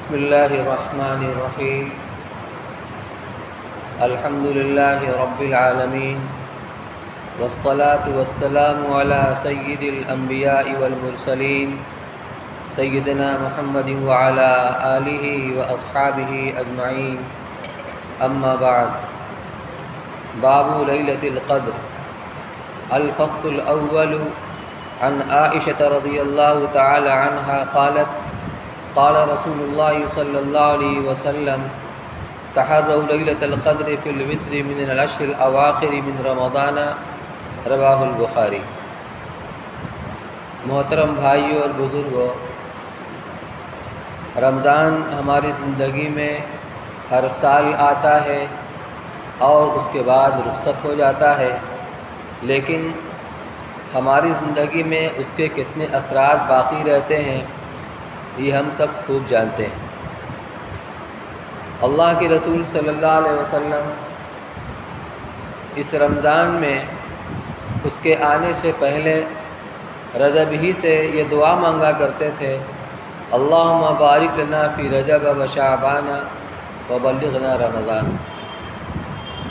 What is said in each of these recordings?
بسم الله الرحمن الرحيم. الحمد لله رب العالمين، والصلاة والسلام على سيد الأنبياء والمرسلين سيدنا محمد وعلى آله وأصحابه أجمعين. أما بعد. باب ليلة القدر. الفصل الأول. عن عائشة رضي الله تعالى عنها قالت: قال رسول الله صلى الله عليه وسلم: تحروا ليلة القدر في الوتر من العشر الأواخر من رمضان. رواہ البخاری. محترم بھائیوں اور بزرگوں، رمضان ہماری زندگی میں ہر سال آتا ہے اور اس کے بعد رخصت ہو جاتا ہے، لیکن ہماری زندگی میں اس کے کتنے اثرات باقی رہتے ہیں یہ ہم سب خوب جانتے ہیں۔ اللہ کے رسول صلی اللہ علیہ وسلم اس رمضان میں اس کے آنے سے پہلے رجب ہی سے یہ دعا مانگا کرتے تھے: اللہم بارک لنا فی رجب و شعبان و بلغنا رمضان۔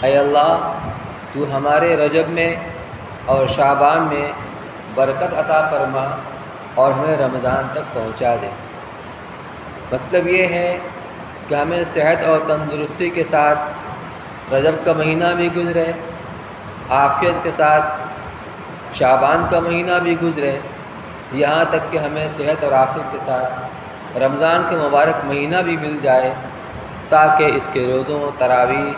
اے اللہ، تو ہمارے رجب میں اور شعبان میں برکت عطا فرما اور ہمیں رمضان تک پہنچا دے۔ مطلب یہ ہے کہ ہمیں صحت اور تندرستی کے ساتھ رجب کا مہینہ بھی گزرے، عافیت کے ساتھ شعبان کا مہینہ بھی گزرے، یہاں تک کہ ہمیں صحت اور عافیت کے ساتھ رمضان کے مبارک مہینہ بھی مل جائے، تاکہ اس کے روزوں، تراویح،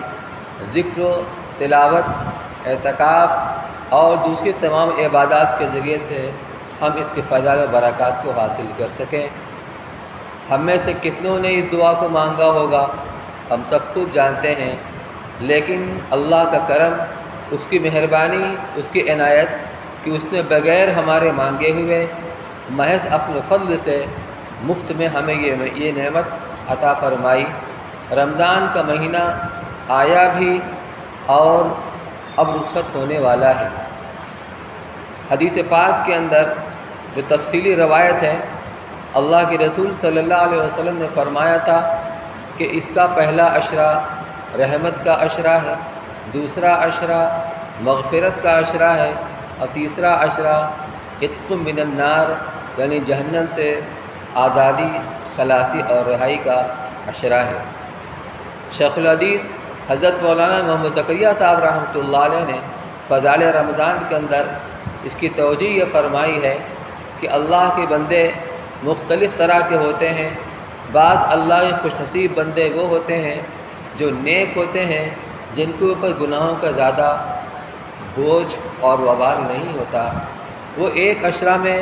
ذکر و تلاوت، اعتکاف اور دوسری تمام عبادات کے ذریعے سے ہم اس کے فضائل و برکات کو حاصل کر سکیں۔ ہم میں سے کتنوں نے اس دعا کو مانگا ہوگا ہم سب خوب جانتے ہیں، لیکن اللہ کا کرم، اس کی مہربانی، اس کی عنایت کہ اس نے بغیر ہمارے مانگے ہوئے محض اپنے فضل سے مفت میں ہمیں یہ نعمت عطا فرمائی۔ رمضان کا مہینہ آیا بھی اور اب رخصت ہونے والا ہے۔ حدیث پاک کے اندر جو تفصیلی روایت ہے، اللہ کے رسول صلی اللہ علیہ وسلم نے فرمایا تھا کہ اس کا پہلا عشرہ رحمت کا عشرہ ہے، دوسرا عشرہ مغفرت کا عشرہ ہے، اور تیسرا عشرہ عتق من النار یعنی جہنم سے آزادی، خلاصی اور رہائی کا عشرہ ہے۔ شیخ الحدیث حضرت مولانا محمد زکریا صاحب رحمۃ اللہ علیہ نے فضائل رمضان کے اندر اس کی توجیہ یہ فرمائی ہے کہ اللہ کے بندے مختلف طرح کے ہوتے ہیں۔ بعض اللہ کے خوش نصیب بندے وہ ہوتے ہیں جو نیک ہوتے ہیں، جن کے اوپر گناہوں کا زیادہ بوجھ اور وبال نہیں ہوتا، وہ ایک عشرہ میں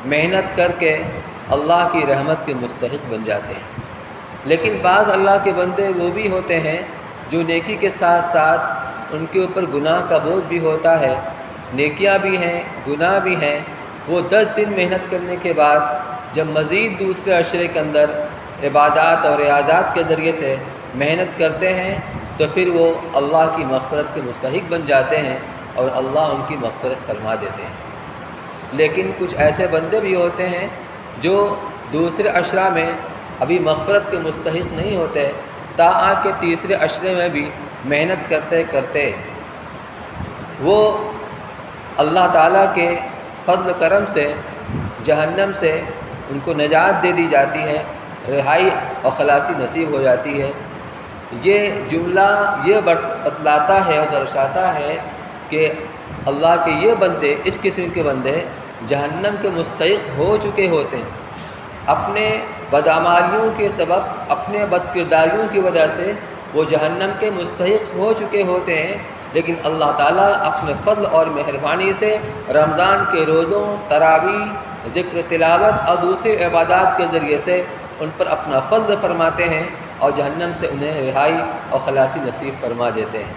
محنت کر کے اللہ کی رحمت کے مستحق بن جاتے ہیں۔ لیکن بعض اللہ کے بندے وہ بھی ہوتے ہیں جو نیکی کے ساتھ ساتھ ان کے اوپر گناہ کا بوجھ بھی ہوتا ہے، نیکیاں بھی ہیں، گناہ بھی ہیں۔ وہ 10 دن محنت کرنے کے بعد جب مزید دوسرے عشرے کے اندر عبادات اور ریاضات کے ذریعے سے محنت کرتے ہیں تو پھر وہ اللہ کی مغفرت کے مستحق بن جاتے ہیں اور اللہ ان کی مغفرت فرما دیتے ہیں۔ لیکن کچھ ایسے بندے بھی ہوتے ہیں جو دوسرے عشرہ میں ابھی مغفرت کے مستحق نہیں ہوتے، تاآ کہ تیسرے عشرے میں بھی محنت کرتے کرتے وہ اللہ تعالیٰ کے فضل کرم سے جہنم سے ان کو نجات دے دی جاتی ہے، رہائی اور خلاصی نصیب ہو جاتی ہے۔ یہ جملہ یہ بتلاتا ہے اور درشاتا ہے کہ اللہ کے یہ بندے، اس قسم کے بندے جہنم کے مستحق ہو چکے ہوتے ہیں۔ اپنے بدعمالیوں کے سبب، اپنے بدکرداریوں کی وجہ سے وہ جہنم کے مستحق ہو چکے ہوتے ہیں، لیکن اللہ تعالیٰ اپنے فضل اور مہربانی سے رمضان کے روزوں، تراویح، ذکر تلاوت اور دوسری عبادات کے ذریعے سے ان پر اپنا فضل فرماتے ہیں اور جہنم سے انہیں رہائی اور خلاصی نصیب فرما دیتے ہیں۔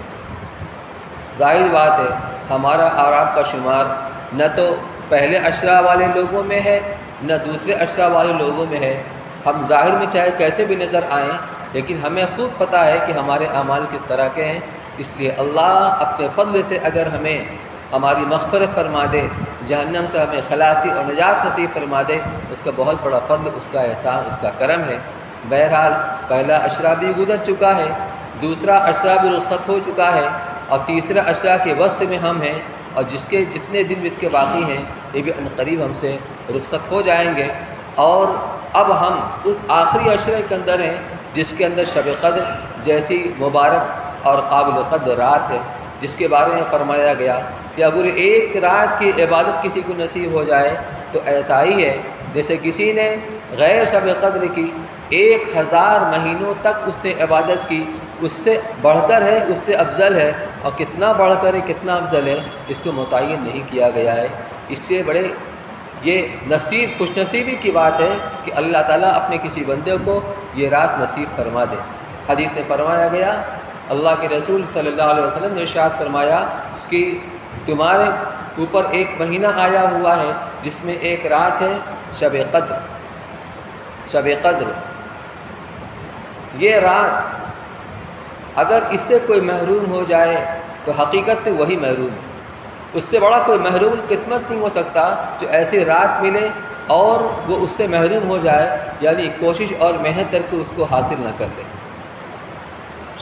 ظاہر بات ہے ہمارا اور آپ کا شمار نہ تو پہلے عشرہ والے لوگوں میں ہے نہ دوسرے عشرہ والے لوگوں میں ہے۔ ہم ظاہر میں چاہے کیسے بھی نظر آئیں، لیکن ہمیں خوب پتہ ہے کہ ہمارے اعمال کس طرح کے ہیں۔ اس لیے اللہ اپنے فضل سے اگر ہمیں ہماری مغفرت فرما دے، جہنم سے ہمیں خلاصی اور نجات نصیب فرما دے، اس کا بہت بڑا فضل، اس کا احسان، اس کا کرم ہے۔ بہرحال پہلا عشرہ بھی گزر چکا ہے، دوسرا عشرہ بھی رخصت ہو چکا ہے، اور تیسرا عشرہ کے وسط میں ہم ہیں، اور جس کے جتنے دن اس کے باقی ہیں یہ بھی عنقریب ہم سے رخصت ہو جائیں گے۔ اور اب ہم اس آخری عشرے کے اندر ہیں جس کے اندر شب قدر جیسی مبارک اور قابل قدر رات ہے، جس کے بارے میں فرمایا گیا کہ اگر ایک رات کی عبادت کسی کو نصیب ہو جائے تو ایسا ہی ہے جیسے کسی نے غیر شب قدر کی 1000 مہینوں تک اس نے عبادت کی، اس سے بڑھ کر ہے، اس سے افضل ہے، اور کتنا بڑھ کر ہے کتنا افضل ہے اس کو متعین نہیں کیا گیا ہے۔ اس لیے بڑے یہ خوش نصیبی کی بات ہے کہ اللہ تعالیٰ اپنے کسی بندے کو یہ رات نصیب فرما دے۔ حدیث میں فرمایا گیا، اللہ کے رسول صلی اللہ علیہ وسلم نے ارشاد فرمایا کہ تمہارے اوپر ایک مہینہ آیا ہوا ہے جس میں ایک رات ہے شب قدر۔ شب قدر یہ رات اگر اس سے کوئی محروم ہو جائے تو حقیقت میں وہی محروم ہے، اس سے بڑا کوئی محروم قسمت نہیں ہو سکتا جو ایسی رات ملے اور وہ اس سے محروم ہو جائے، یعنی کوشش اور محنت کر کے اس کو حاصل نہ کر لے۔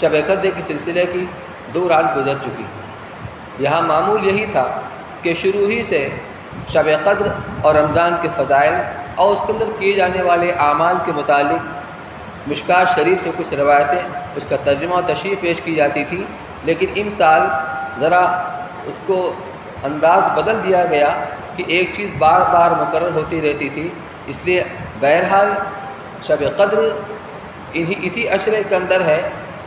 شب قدر کے سلسلے کی 2 رات گزر چکی ہیں۔ یہاں معمول یہی تھا کہ شروع ہی سے شب قدر اور رمضان کے فضائل اور اس کے اندر کیے جانے والے اعمال کے متعلق مشکات شریف سے کچھ روایتیں اس کا ترجمہ و تشریح پیش کی جاتی تھی، لیکن ان سال ذرا اس کو انداز بدل دیا گیا کہ ایک چیز بار بار مکرر ہوتی رہتی تھی، اس لیے بہرحال شب قدر اسی عشرے کے اندر ہے،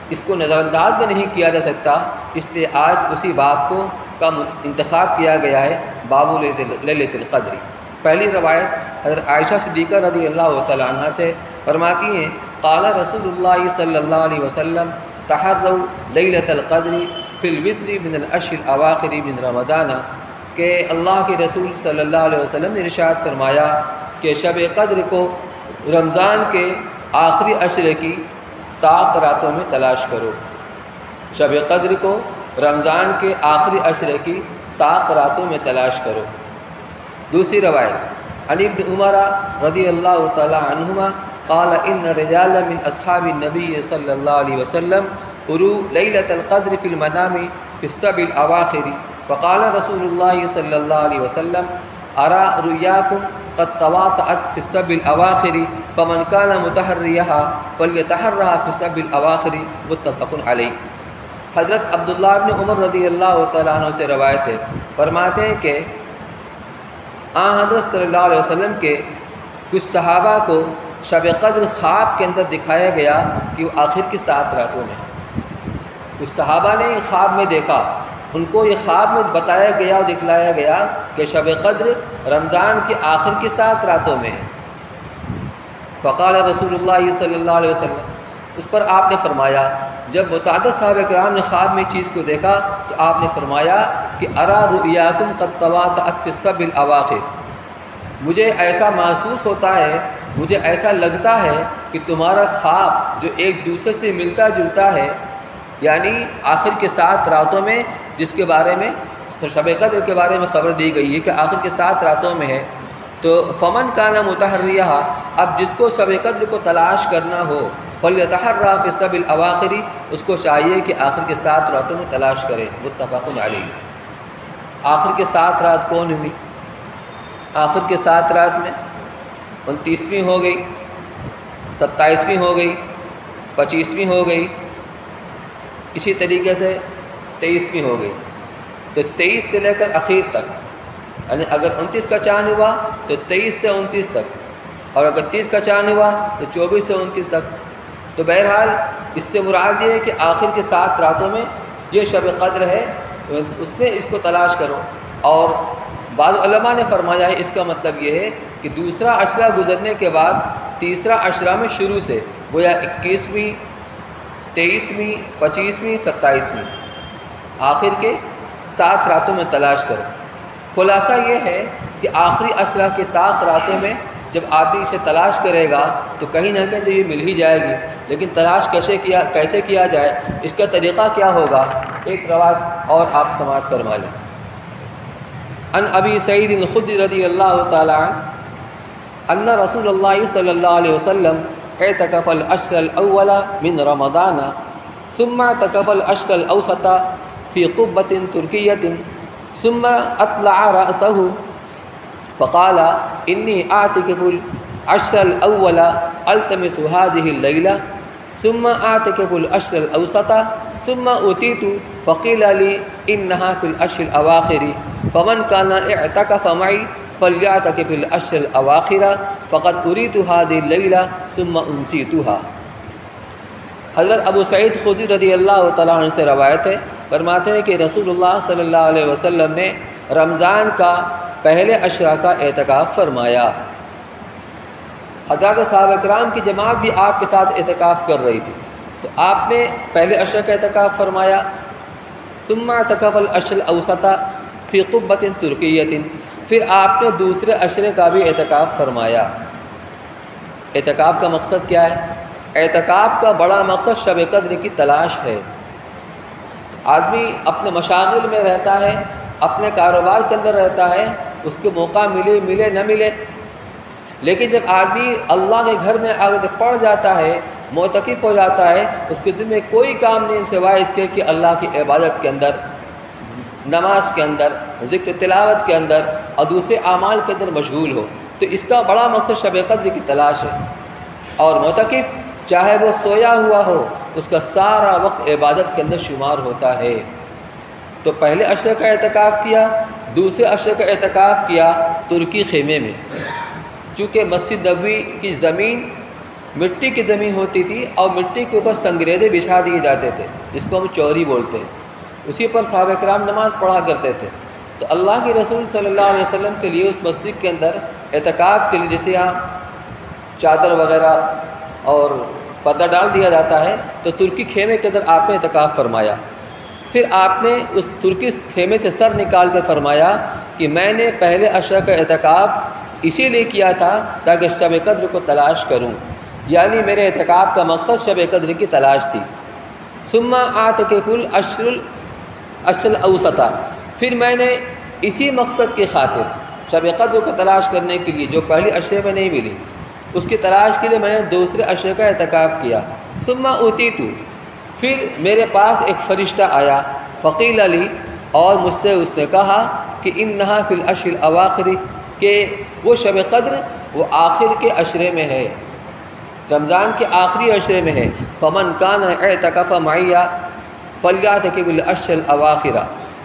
اس کو نظر انداز میں نہیں کیا جا سکتا، اس لیے آج اسی باب کا انتخاب کیا گیا ہے، باب لیلۃ القدر۔ پہلی روایت حضرت عائشہ صدیقہ رضی اللہ تعالی عنہ سے فرماتی ہیں، قال رسول اللہ صلی اللہ علیہ وسلم تحروا لیلۃ القدر فی الوتر من العشر الاواخر من رمضان، کہ اللہ کے رسول صلی اللہ علیہ وسلم نے ارشاد فرمایا کہ شب قدر کو رمضان کے آخری عشرے کی طاق راتوں میں تلاش کرو۔ شب قدر کو رمضان کے آخری عشرے کی طاق راتوں میں تلاش کرو۔ دوسری روایت عن ابن عمر رضی اللہ تعالی عنہما قال ان رجالا من اصحاب النبی صلی اللہ علیہ وسلم اروا لیلۃ القدر فی المنام فی السبع الاواخر فقال رسول اللہ صلی اللہ علیہ وسلم ارى رؤیاکم قد تواطأت فی السبع الاواخر فمن كان متحریها فلیتحرها فی السبع الاواخر، متفق علیہ۔ حضرت عبداللہ بن عمر رضی اللہ تعالیٰ عنہ سے روایت ہے، فرماتے ہیں کہ حضرت صلی اللہ علیہ وسلم کے کچھ صحابہ کو شب قدر خواب کے اندر دکھایا گیا کہ وہ آخر کی 7 راتوں میں ہے۔ کچھ صحابہ نے خواب میں دیکھا، ان کو یہ خواب میں بتایا گیا اور دکھلایا گیا کہ شب قدر رمضان کے آخر کی 7 راتوں میں ہے۔ فقال رسول اللہ صلی اللہ علیہ وسلم، اس پر آپ نے فرمایا، جب متعدد صحابہ کرام نے خواب میں چیز کو دیکھا تو آپ نے فرمایا کہ ارى رؤیاکم قد تواطأت فی السبع الاواخر، مجھے ایسا محسوس ہوتا ہے، مجھے ایسا لگتا ہے کہ تمہارا خواب جو ایک دوسرے سے ملتا جلتا ہے، یعنی آخر کے 7 راتوں میں جس کے بارے میں شب قدر کے بارے میں خبر دی گئی ہے کہ آخر کے 7 راتوں میں ہے، تو فمن کان متحریہا، اب جس کو شب قدر کو تلاش کرنا ہو، فلیتحری فی السبع الاواخر، اس کو چاہیے کہ آخر کے 7 راتوں میں تلاش کرے، متفق علیہ۔ آخر کے 7 رات کون ہوئی؟ آخر کے 7 رات میں 29ویں ہو گئی، 27ویں ہو گئی، 25ویں ہو گئی، اسی طریقے سے 23ویں ہو گئی، تو 23 سے لے کر اخیر تک، یعنی اگر 29 کا چاند ہوا تو 23 سے 29 تک، اور اگر 30 کا چاند ہوا تو 24 سے 29 تک۔ تو بہرحال اس سے مراد یہ ہے کہ آخر کے 7 راتوں میں یہ شب قدر ہے، اس میں اس کو تلاش کرو۔ اور بعض علماء نے فرمایا ہے اس کا مطلب یہ ہے کہ دوسرا عشرہ گزرنے کے بعد تیسرا عشرہ میں شروع سے گویا 21ویں، 23ویں، 25ویں، 27ویں، آخر کے 7 راتوں میں تلاش کرو۔ خلاصہ یہ ہے کہ آخری عشرہ کے طاق راتوں میں جب آدمی اسے تلاش کرے گا تو کہیں نہ کہیں تو یہ مل ہی جائے گی، لیکن تلاش کیسے کیا جائے، اس کا طریقہ کیا ہوگا، ایک روایت اور آپ سماعت فرما لیں۔ ان ابی سعید الخدری رضی اللہ تعالی عنہ ان رسول اللہ صلی اللہ علیہ وسلم اعتكف العشر الأول من رمضان ثم اعتكف العشر الأوسط في قبة تركية ثم أطلع رأسه فقال إني أعتكف العشر الأول ألتمس هذه الليلة ثم أعتكف العشر الأوسط ثم أتيت فقيل لي إنها في العشر الأواخر فمن كان اعتكف معي فليعتكف العشر الأواخر فقد أريت هذه الليلة ثم أنسيتها۔ حضرت ابو سعید خدری رضی اللہ تعالیٰ عنہ سے روایت ہے، فرماتے ہیں کہ رسول اللہ صلی اللہ علیہ وسلم نے رمضان کا پہلے عشرہ کا اعتکاف فرمایا۔ حضرات صحابہ کرام کی جماعت بھی آپ کے ساتھ اعتکاف کر رہی تھی، تو آپ نے پہلے عشرہ کا اعتکاف فرمایا۔ ثم اعتکف العشر الاوسط فی قبۃ ترکیۃ، پھر آپ نے دوسرے عشرے کا بھی اعتکاف فرمایا۔ اعتکاف کا مقصد کیا ہے؟ اعتکاف کا بڑا مقصد شب قدر کی تلاش ہے۔ آدمی اپنے مشاغل میں رہتا ہے، اپنے کاروبار کے اندر رہتا ہے، اس کو موقع ملے نہ ملے، لیکن جب آدمی اللہ کے گھر میں آگے پڑ جاتا ہے، معتکف ہو جاتا ہے، اس کے ذمہ کوئی کام نہیں سوائے اس کے کہ اللہ کی عبادت کے اندر، نماز کے اندر، ذکر تلاوت کے اندر اور دوسرے اعمال کے اندر مشغول ہو، تو اس کا بڑا مقصد شب قدر کی تلاش ہے۔ اور معتکف چاہے وہ سویا ہوا ہو، اس کا سارا وقت عبادت کے اندر شمار ہوتا ہے۔ تو پہلے عشرے کا اعتکاف کیا، دوسرے عشرے کا اعتکاف کیا ترکی خیمے میں، چونکہ مسجد نبوی کی زمین مٹی کی زمین ہوتی تھی اور مٹی کے اوپر سنگریزے بچھا دیے جاتے تھے، جس کو ہم چوری بولتے ہیں، اسی پر صحابہ کرام نماز پڑھا کرتے تھے۔ تو اللہ کے رسول صلی اللہ علیہ وسلم کے لیے اس مسجد کے اندر اعتکاف کے لیے جیسے یہاں چادر وغیرہ اور پردہ ڈال دیا جاتا ہے، تو ترکی خیمے کے اندر آپ نے اعتکاف فرمایا۔ پھر آپ نے اس ترکی خیمے سے سر نکال کر فرمایا کہ میں نے پہلے عشرہ کا اعتکاف اسی لیے کیا تھا تاکہ شب قدر کو تلاش کروں، یعنی میرے اعتکاف کا مقصد شب قدر کی تلاش تھی۔ ثم اعتکف العشر الاوسط، پھر میں نے اسی مقصد کی خاطر شب قدر کو تلاش کرنے کے لیے جو پہلی عشرے میں نہیں ملی، اس کی تلاش کے لیے میں نے دوسرے عشرے کا اعتکاف کیا۔ ثم اتیت، پھر میرے پاس ایک فرشتہ آیا، فقیل علی، اور مجھ سے اس نے کہا کہ انہا فی العشر الاواخر، کہ وہ شب قدر وہ آخر کے عشرے میں ہے، رمضان کے آخری عشرے میں ہے۔ فمن کان اعتکف معی فلیعتکف العشر الاواخر،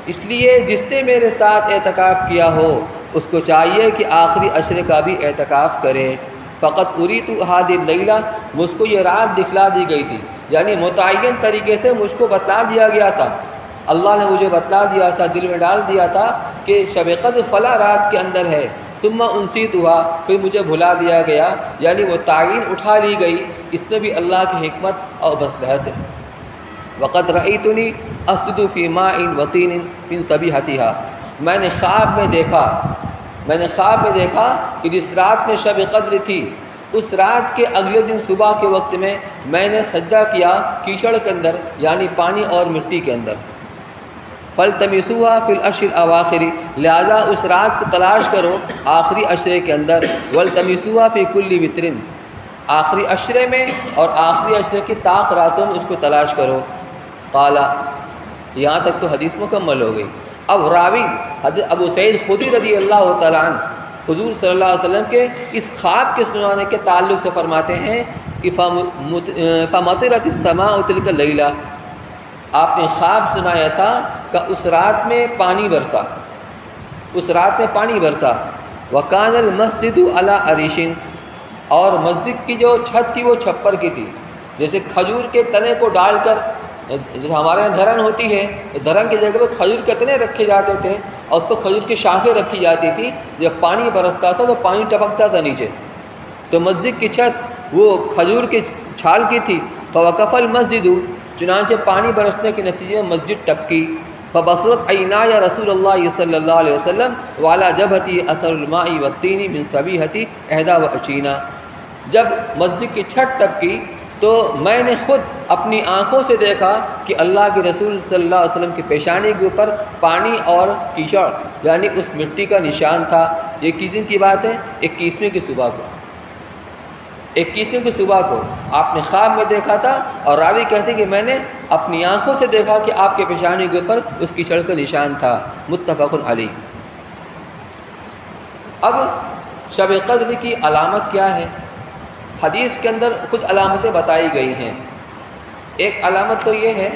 اس لیے جس نے میرے ساتھ اعتکاف کیا ہو اس کو چاہیے کہ آخری عشرے کا بھی اعتکاف کرے۔ فقط اریت هذه اللیلہ، مجھ کو یہ رات دکھلا دی گئی تھی، یعنی متعین طریقے سے مجھ کو بتلا دیا گیا تھا، اللہ نے مجھے بتلا دیا تھا، دل میں ڈال دیا تھا کہ شب قدر فلاں رات کے اندر ہے۔ ثم انسیتھا، پھر مجھے بھلا دیا گیا، یعنی وہ تعین اٹھا لی گئی، اس میں بھی اللہ کی حکمت اور مصلحت ہے۔ وقد رأیتنی اسجد فی ماء وطین من صبیحتها، میں نے خواب میں دیکھا کہ جس رات میں شب قدر تھی، اس رات کے اگلے دن صبح کے وقت میں نے سجدہ کیا کیچڑ کے اندر، یعنی پانی اور مٹی کے اندر۔ فَالْتَمِسُوهَا فِي الْعَشْرِ الْأَوَاخِرِ، لہٰذا اس رات کو تلاش کرو آخری عشرے کے اندر۔ وَالْتَمِسُوهَا فِي كُلِّ وِتْرٍ، آخری عشرے میں اور آخری عشرے کی طاق راتوں میں اس کو تلاش کرو۔ قال، یہاں تک تو حدیث مکمل ہو گئی۔ اب راوی حضرت ابو سعید خدری رضی اللہ تعالیٰ عنہ حضور صلی اللہ علیہ وسلم کے اس خواب کے سنانے کے تعلق سے فرماتے ہیں کہ فَمَطِرَتِ السَّمَاءُ تِلْكَ اللَّيْلَةَ، آپ نے خواب سنایا تھا کہ اس رات میں پانی برسا، وَكَانَ الْمَسْجِدُ عَلَىٰ عَرِيشٍ، اور مسجد کی جو چھت تھی وہ چھپر کی تھی، جیسے کھجور کے تنے کو ڈال کر، جیسے ہمارے یہاں دھرن ہوتی ہے، دھرن کی جگہ پہ کھجور کے تنے رکھے جاتے تھے اور اس پر کھجور کی شاخیں رکھی جاتی تھی، جب پانی برستا تھا تو پانی ٹپکتا تھا نیچے، تو مسجد کی چھت وہ کھجور کی چھال کی تھی۔ فوقف المسجد، چنانچہ پانی برسنے کے نتیجے میں مسجد ٹپکی۔ فبصرت عینای رسول اللہ صلی اللہ علیہ وسلم وعلی جبہتی اثر الماء والطین من صبیحتی 21، جب مسجد کی چھت ٹپکی تو میں نے خود اپنی آنکھوں سے دیکھا کہ اللہ کے رسول صلی اللہ علیہ وسلم کی پیشانی کے اوپر پانی اور کیچڑ، یعنی اس مٹی کا نشان تھا۔ یہ کس دن کی بات ہے؟ 21ویں کی صبح کو۔ 21ویں کی صبح کو آپ نے خواب میں دیکھا تھا، اور راوی کہتے ہیں کہ میں نے اپنی آنکھوں سے دیکھا کہ آپ کے پیشانی کے اوپر اس کیچڑ کا نشان تھا۔ متفق علیہ۔ اب شب قدر کی علامت کیا ہے؟ حدیث کے اندر خود علامتیں بتائی گئی ہیں۔ ایک علامت تو یہ ہے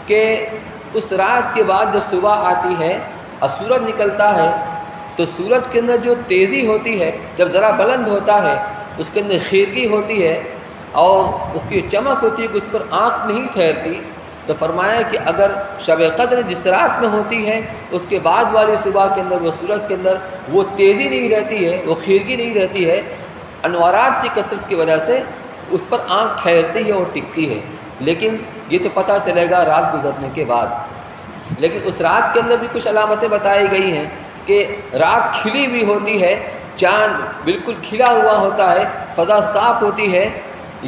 کہ اس رات کے بعد جو صبح آتی ہے اور سورج نکلتا ہے تو سورج کے اندر جو تیزی ہوتی ہے، جب ذرا بلند ہوتا ہے اس کے اندر خیرگی ہوتی ہے اور اس کی چمک ہوتی ہے کہ اس پر آنکھ نہیں ٹھہرتی، تو فرمایا کہ اگر شب قدر جس رات میں ہوتی ہے اس کے بعد والی صبح کے اندر وہ سورج کے اندر وہ تیزی نہیں رہتی ہے، وہ خیرگی نہیں رہتی ہے، انوارات کی کثرت کی وجہ سے اس پر آنکھ ٹھہرتی ہے اور ٹکتی ہے، لیکن یہ تو پتہ چلے گا رات گزرنے کے بعد۔ لیکن اس رات کے اندر بھی کچھ علامتیں بتائی گئی ہیں کہ رات کھلی ہوئی ہوتی ہے، چاند بالکل کھلا ہوا ہوتا ہے، فضا صاف ہوتی ہے،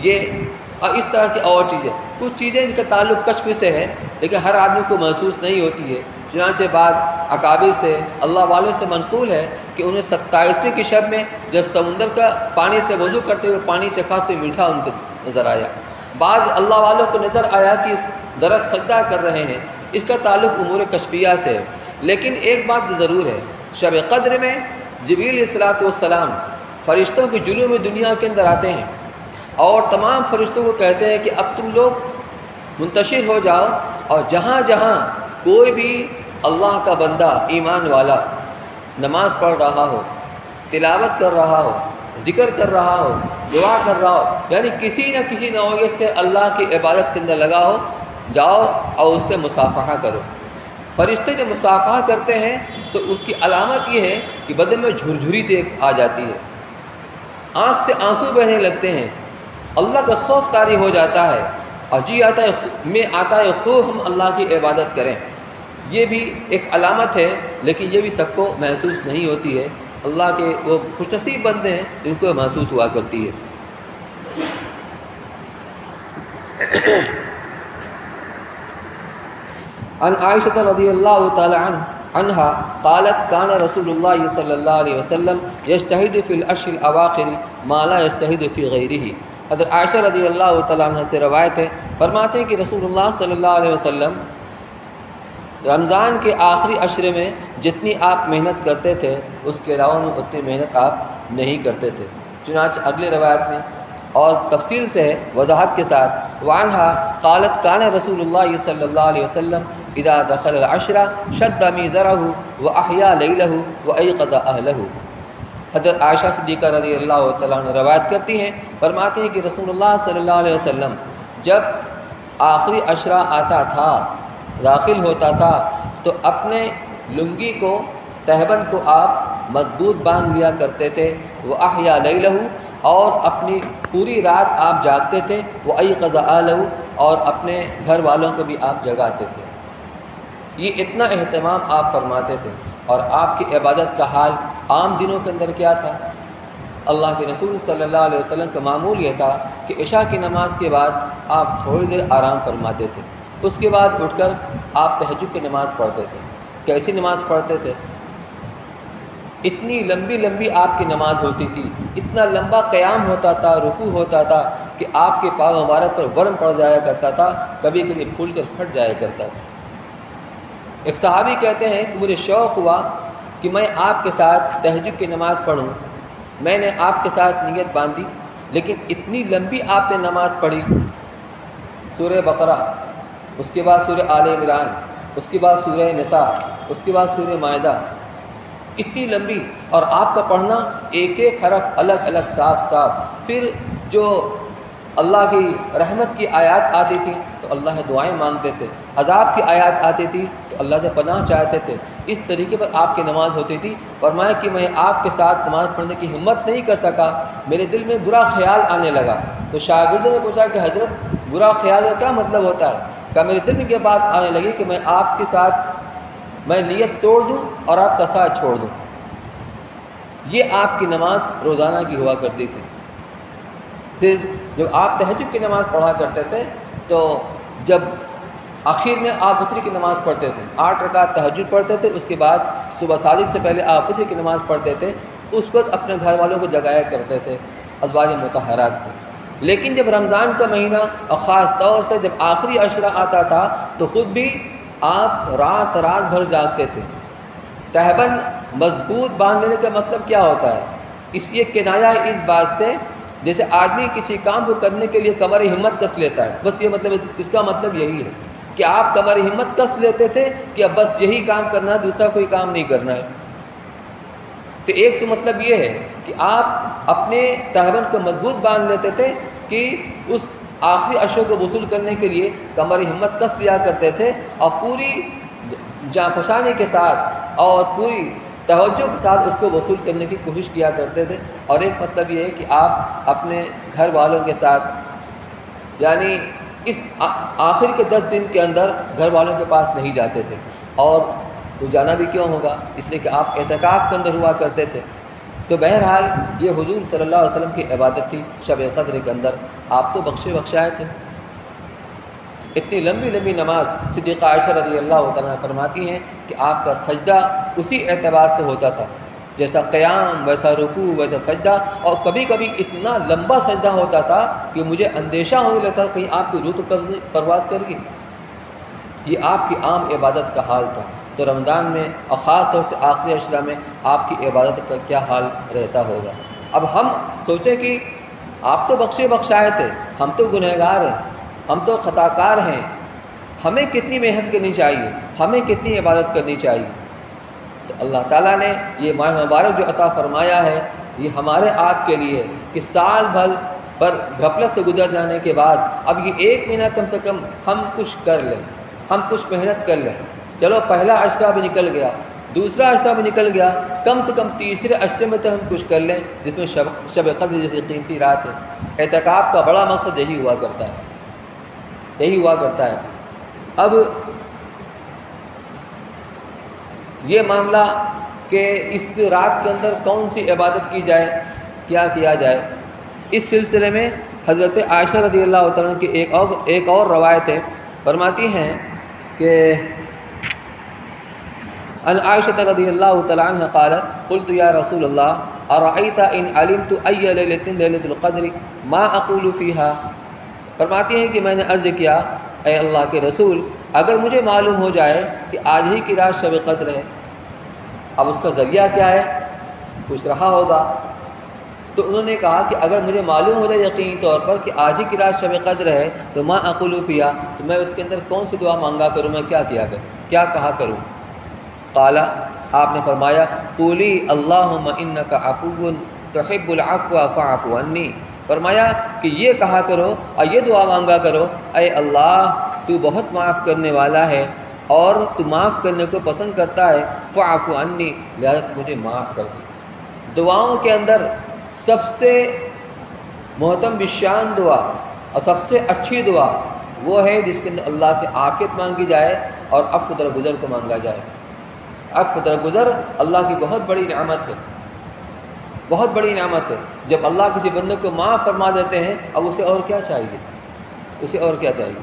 یہ اور اس طرح کی اور چیزیں، کچھ چیزیں اس کا تعلق کشف سے ہے لیکن ہر آدمی کو محسوس نہیں ہوتی ہے۔ چنانچہ بعض اکابر سے اللہ والوں سے منقول ہے کہ انہیں 27ویں کی شب میں جب سمندر کا پانی سے وضو کرتے ہوئے پانی چکھا تو میٹھا ان کو نظر آیا۔ بعض اللہ والوں کو نظر آیا کہ درخت سجدہ کر رہے ہیں، اس کا تعلق امور کشفیہ سے ہے۔ لیکن ایک بات ضرور ہے، شب قدر میں جبریل علیہ السلام فرشتوں کی جلوہ میں دنیا کے اندر آتے ہیں اور تمام فرشتوں کو کہتے ہیں کہ اب تم لوگ منتشر ہو جاؤ، اور جہاں جہاں کوئی بھی اللہ کا بندہ ایمان والا نماز پڑھ رہا ہو، تلاوت کر رہا ہو، ذکر کر رہا ہو، دعا کر رہا ہو، یعنی کسی نہ کسی نوعیت سے اللہ کی عبادت کے اندر لگا ہو، جاؤ اور اس سے مصافحہ کرو۔ فرشتے جب مصافحہ کرتے ہیں تو اس کی علامت یہ ہے کہ بدن میں جھرجھری سے آ جاتی ہے، آنکھ سے آنسو بہنے لگتے ہیں، اللہ کا خوف طاری ہو جاتا ہے، اور جی آتا ہے خوب ہم اللہ کی عبادت کریں۔ یہ بھی ایک علامت ہے، لیکن یہ بھی سب کو محسوس نہیں ہوتی ہے، اللہ کے وہ خوش نصیب بندے ہیں جن کو محسوس ہوا کرتی ہے۔ عن عائشہ رضی اللہ تعالی عنہا قالت کان رسول اللہ صلی اللہ علیہ وسلم یجتہد فی العشر الاواخر ما لا یجتہد فی غیرہ۔ حضرت عائشہ رضی اللہ تعالیٰ عنہ سے روایت ہے، فرماتے ہیں کہ رسول اللہ صلی اللہ علیہ وسلم رمضان کے آخری عشرے میں جتنی آپ محنت کرتے تھے اس کے علاوہ میں اتنی محنت آپ نہیں کرتے تھے۔ چنانچہ اگلے روایت میں اور تفصیل سے ہے، وضاحت کے ساتھ، وعنہا قالت کان رسول اللہ صلی اللہ علیہ وسلم اذا دخل العشر شد میزرہ واحیا لیلہ وایقظ اہلہ۔ حضرت عائشہ صدیقہ رضی اللہ تعالیٰ عنہ روایت کرتی ہیں، فرماتے ہیں کہ رسول اللہ صلی اللہ علیہ وسلم جب آخری عشرہ آتا تھا، داخل ہوتا تھا، تو اپنے لنگی کو، تہبند کو آپ مضبوط باندھ لیا کرتے تھے، وَأَحْيَا لَيْلَهُ، اور اپنی پوری رات آپ جاگتے تھے، وَأَيْقَظَ أَهْلَهُ، اور اپنے گھر والوں کو بھی آپ جگاتے تھے۔ یہ اتنا اہتمام آپ فرماتے تھے، اور آپ کی عبادت کا حال عام دنوں کے اندر کیا تھا؟ اللہ کے رسول صلی اللہ علیہ وسلم کا معمول یہ تھا کہ عشاء کی نماز کے بعد آپ تھوڑی دیر آرام فرماتے تھے، اس کے بعد اٹھ کر آپ تہجد کی نماز پڑھتے تھے۔ کیسی نماز پڑھتے تھے؟ اتنی لمبی لمبی آپ کی نماز ہوتی تھی، اتنا لمبا قیام ہوتا تھا، رکوع ہوتا تھا کہ آپ کے پاؤں مبارک پر ورم پڑ جایا کرتا تھا، کبھی کبھی پھول کر پھٹ جایا کرتا تھا۔ ایک صحابی کہتے ہیں کہ مجھے شوق ہوا کہ میں آپ کے ساتھ تہجد کی نماز پڑھوں، میں نے آپ کے ساتھ نیت باندھی، لیکن اتنی لمبی آپ نے نماز پڑھی، سورہ بقرہ، اس کے بعد سورہ آل عمران، اس کے بعد سورہ نساء، اس کے بعد سورہ مائدہ، اتنی لمبی، اور آپ کا پڑھنا ایک ایک حرف الگ الگ صاف صاف۔ پھر جو اللہ کی رحمت کی آیات آتی تھی تو اللہ سے دعائیں مانگتے تھے، عذاب کی آیات آتی تھی تو اللہ سے پناہ چاہتے تھے۔ اس طریقے پر آپ کی نماز ہوتی تھی۔ فرمایا کہ میں آپ کے ساتھ نماز پڑھنے کی ہمت نہیں کر سکا، میرے دل میں برا خیال آنے لگا۔ تو شاگردوں نے پوچھا کہ حضرت برا خیال کا کیا مطلب ہوتا ہے؟ کہ میرے دل میں یہ بات آنے لگی کہ میں آپ کے ساتھ میں نیت توڑ دوں اور آپ کا ساتھ چھوڑ دوں۔ یہ آپ کی نماز روزانہ کی ہوا کرتی تھی۔ پھر جب آپ تہجد کی نماز پڑھا کرتے تھے تو جب آخر میں آپ وتر کی نماز پڑھتے تھے، 8 رکعت تہجد پڑھتے تھے، اس کے بعد صبح صادق سے پہلے آپ وتر کی نماز پڑھتے تھے، اس وقت اپنے گھر والوں کو جگایا کرتے تھے، ازواج مطہرات کو۔ لیکن جب رمضان کا مہینہ اور خاص طور سے جب آخری عشرہ آتا تھا تو خود بھی آپ رات بھر جاگتے تھے۔ تہبند مضبوط باندھ لینے کا مطلب کیا ہوتا ہے؟ اس یہ کنایہ ہے اس بات سے جیسے آدمی کسی کام کو کرنے کے لیے کمر ہمت کس لیتا ہے، بس یہ مطلب اس کا مطلب یہی ہے کہ آپ کمر ہمت کس لیتے تھے کہ اب بس یہی کام کرنا ہے، دوسرا کوئی کام نہیں کرنا ہے۔ تو ایک تو مطلب یہ ہے کہ آپ اپنے تہبند کو مضبوط باندھ لیتے تھے کہ اس آخری عشرے کو وصول کرنے کے لیے کمر ہمت کس لیا کرتے تھے اور پوری جانفشانی کے ساتھ اور پوری توجہ کے ساتھ اس کو وصول کرنے کی کوشش کیا کرتے تھے۔ اور ایک مطلب یہ ہے کہ آپ اپنے گھر والوں کے ساتھ یعنی اس آخر کے 10 دن کے اندر گھر والوں کے پاس نہیں جاتے تھے، اور تو جانا بھی کیوں ہوگا؟ اس لیے کہ آپ اعتکاف کے اندر ہوا کرتے تھے۔ تو بہرحال یہ حضور صلی اللہ علیہ وسلم کی عبادت تھی شب قدر کے اندر۔ آپ تو بخشائے تھے، اتنی لمبی نماز صدیقہ عائشہ رضی اللہ تعالیٰ فرماتی ہیں کہ آپ کا سجدہ اسی اعتبار سے ہوتا تھا، جیسا قیام ویسا رکوع ویسا سجدہ، اور کبھی کبھی اتنا لمبا سجدہ ہوتا تھا کہ مجھے اندیشہ ہونے لگتا کہیں آپ کی روح تو پرواز کر گئی۔ یہ آپ کی عام عبادت کا حال تھا۔ تو رمضان میں اور خاص طور سے آخری عشرہ میں آپ کی عبادت کا کیا حال رہتا ہوگا؟ اب ہم سوچیں کہ آپ تو بخشائے تھے، ہم تو گنہگار ہیں، ہم تو خطا کار ہیں، ہمیں کتنی محنت کرنی چاہیے، ہمیں کتنی عبادت کرنی چاہیے۔ تو اللہ تعالیٰ نے یہ ماہ مبارک جو عطا فرمایا ہے یہ ہمارے آپ کے لیے کہ سال بھر پر غفلت سے گزر جانے کے بعد اب یہ ایک مہینہ کم سے کم ہم کچھ کر لیں، ہم کچھ محنت کر لیں۔ چلو پہلا عشرہ بھی نکل گیا، دوسرا عشرہ بھی نکل گیا، کم سے کم تیسرے عشرے میں تو ہم کچھ کر لیں جس میں شب قدر جیسی قیمتی رات ہے۔ اعتکاف کا بڑا مقصد یہی ہوا کرتا ہے۔ اب یہ معاملہ کہ اس رات کے اندر کون سی عبادت کی جائے، کیا کیا جائے، اس سلسلے میں حضرت عائشہ رضی اللہ تعالیٰ کی ایک اور روایت ہے، فرماتی ہیں کہ ان عائشہ رضی اللہ تعالیٰ عنہ قالت قلت یا رسول اللہ ارأیت ان علمت ای لیلۃ لیلۃ القدر ما اقول فیہا، فرماتی ہیں کہ میں نے عرض کیا اے اللہ کے رسول اگر مجھے معلوم ہو جائے کہ آج ہی کی رات شب قدر ہے، اب اس کا ذریعہ کیا ہے؟ کچھ رہا ہوگا۔ تو انہوں نے کہا کہ اگر مجھے معلوم ہو جائے یقینی طور پر کہ آج ہی کی رات شب قدر ہے تو ما اقول فیہا، تو میں اس کے اندر کون سی دعا مانگا کروں، میں کیا کہا کروں؟ قال، آپ نے فرمایا قولی اللہم انک عفو تحب العفو فاعف عنی، فرمایا کہ یہ کہا کرو اور یہ دعا مانگا کرو اے اللہ تو بہت معاف کرنے والا ہے اور تو معاف کرنے کو پسند کرتا ہے، فاعف عنی لہذا تو مجھے معاف کر دے۔ دعاؤں کے اندر سب سے محترم بالشان دعا اور سب سے اچھی دعا وہ ہے جس کے اندر اللہ سے عافیت مانگی جائے اور عفو درگزر کو مانگا جائے۔ عفو درگزر اللہ کی بہت بڑی نعمت ہے، جب اللہ کسی بندے کو معاف فرما دیتے ہیں اب اسے اور کیا چاہیے؟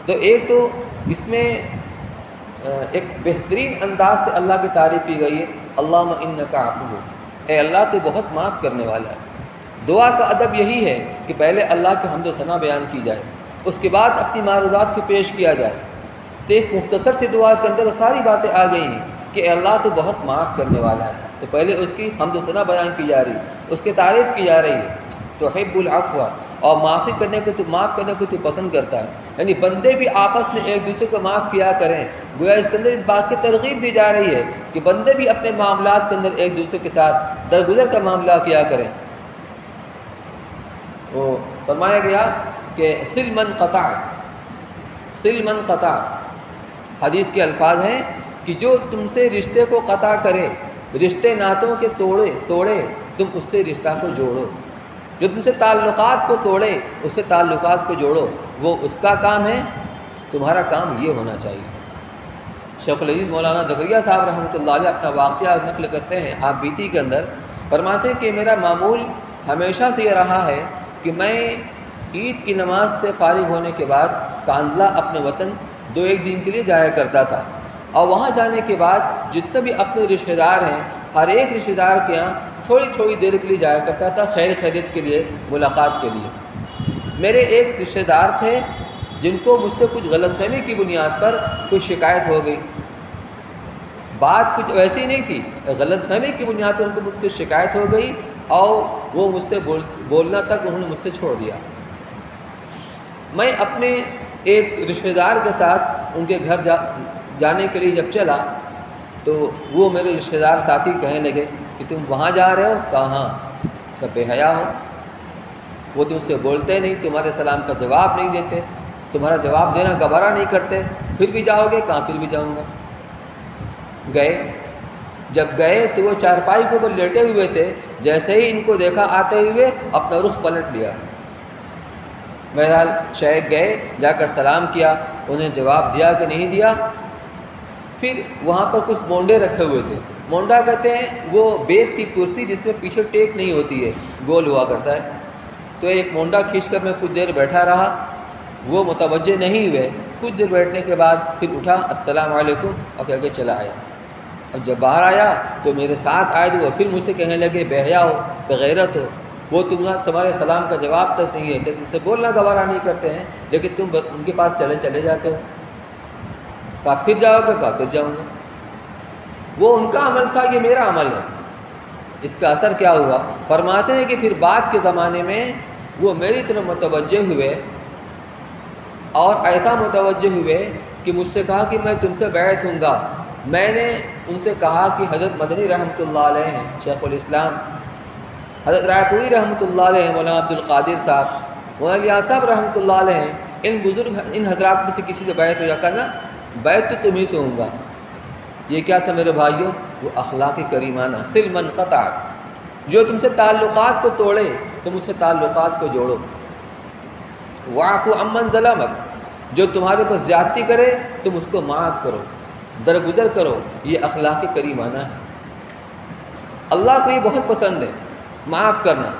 تو ایک تو اس میں ایک بہترین انداز سے اللہ کی تعریف کی گئی ہے، اللہم انک عفو، اے اللہ تو بہت معاف کرنے والا ہے۔ دعا کا ادب یہی ہے کہ پہلے اللہ کے حمد و ثنا بیان کی جائے، اس کے بعد اپنی معروضات کو پیش کیا جائے۔ تو ایک مختصر سی دعا کے اندر ساری باتیں آ گئی ہیں کہ اے اللہ تو بہت معاف کرنے والا ہے، تو پہلے اس کی حمد و ثنا بیان کی جا رہی ہے، اس کی تعریف کی جا رہی ہے، تحب العفو، اور معاف کرنے کو تو پسند کرتا ہے، یعنی بندے بھی آپس میں ایک دوسرے کو معاف کیا کریں۔ گویا اس کے اندر اس بات کی ترغیب دی جا رہی ہے کہ بندے بھی اپنے معاملات کے اندر ایک دوسرے کے ساتھ درگزر کا معاملہ کیا کریں۔ وہ فرمایا گیا کہ سل من قطع، حدیث کے الفاظ ہیں کہ جو تم سے رشتے کو قطع کرے، رشتے ناتوں کے توڑے تم اس سے رشتہ کو جوڑو، جو تم سے تعلقات کو توڑے اس سے تعلقات کو جوڑو، وہ اس کا کام ہے، تمہارا کام یہ ہونا چاہیے۔ شیخ العزیز مولانا زکریا صاحب رحمۃ اللہ علیہ اپنا واقعہ نقل کرتے ہیں آپ بیتی کے اندر، فرماتے ہیں کہ میرا معمول ہمیشہ سے یہ رہا ہے کہ میں عید کی نماز سے فارغ ہونے کے بعد کاندلہ اپنے وطن 2-1 دن کے لیے جایا کرتا تھا، اور وہاں جانے کے بعد جتنے بھی اپنے رشتہ دار ہیں ہر ایک رشتہ دار کے یہاں تھوڑی تھوڑی دیر کے لیے جایا کرتا تھا، خیر خیریت کے لیے، ملاقات کے لیے۔ میرے ایک رشتہ دار تھے جن کو مجھ سے کچھ غلط فہمی کی بنیاد پر کوئی شکایت ہو گئی، بات کچھ ویسی نہیں تھی، غلط فہمی کی بنیاد پر ان کو مجھ سے شکایت ہو گئی اور وہ مجھ سے بولنا تک انہوں نے مجھ سے چھوڑ دیا۔ میں اپنے ایک رشتہ دار کے ساتھ ان کے گھر جانے کے لیے جب چلا تو وہ میرے رشتہ دار ساتھی کہنے لگے کہ تم وہاں جا رہے ہو؟ کہاں؟ کہ بے حیا ہو، وہ تم سے بولتے نہیں، تمہارے سلام کا جواب نہیں دیتے، تمہارا جواب دینا گوارا نہیں کرتے، پھر بھی جاؤ گے؟ کہاں پھر بھی جاؤں گا۔ گئے، جب گئے تو وہ چارپائی کے اوپر لیٹے ہوئے تھے، جیسے ہی ان کو دیکھا آتے ہوئے اپنا رخ پلٹ لیا۔ بہرحال شیخ گئے، جا کر سلام کیا، انہیں جواب دیا کہ نہیں دیا۔ پھر وہاں پر کچھ مونڈے رکھے ہوئے تھے، مونڈا کہتے ہیں وہ بیت کی کرسی جس میں پیچھے ٹیک نہیں ہوتی ہے، گول ہوا کرتا ہے، تو ایک مونڈا کھینچ کر میں کچھ دیر بیٹھا رہا، وہ متوجہ نہیں ہوئے۔ کچھ دیر بیٹھنے کے بعد پھر اٹھا، السلام علیکم اور کہہ کے چلا آیا۔ اب جب باہر آیا تو میرے ساتھ آئے تو وہ پھر مجھ سے کہنے لگے بے حیا ہو، بغیرت ہو، وہ تمہارے سلام کا جواب تک نہیں ہے، تم سے بولنا گوارا نہیں کرتے ہیں، لیکن تم ان کے پاس چلے جاتے ہو۔ کہا پھر جاؤ گے؟ کہا پھر جاؤں گا۔ وہ ان کا عمل تھا، یہ میرا عمل ہے۔ اس کا اثر کیا ہوا؟ فرماتے ہیں کہ پھر بعد کے زمانے میں وہ میری طرف متوجہ ہوئے اور ایسا متوجہ ہوئے کہ مجھ سے کہا کہ میں تم سے بیعت ہوں گا۔ میں نے ان سے کہا کہ حضرت مدنی رحمۃ اللہ علیہ ہیں، شیخ الاسلام، حضرت رائے پوری رحمۃ اللہ علیہ ہیں، مولانا عبد القادر صاحب، مولانا الیاس صاحب رحمۃ اللہ علیہ ہیں، ان بزرگ ان حضرات میں سے کسی سے بیعت ہو جا کرنا، بیعت تو تمہیں سے ہوں گا۔ یہ کیا تھا میرے بھائیوں؟ وہ اخلاق کریمانہ، سل من قطع، جو تم سے تعلقات کو توڑے تم اس سے تعلقات کو جوڑو۔ واعفو عمن ظلمک، جو تمہارے پاس زیادتی کرے تم اس کو معاف کرو، درگزر کرو، یہ اخلاق کریمانہ ہے۔ اللہ کو یہ بہت پسند ہے، معاف کرنا،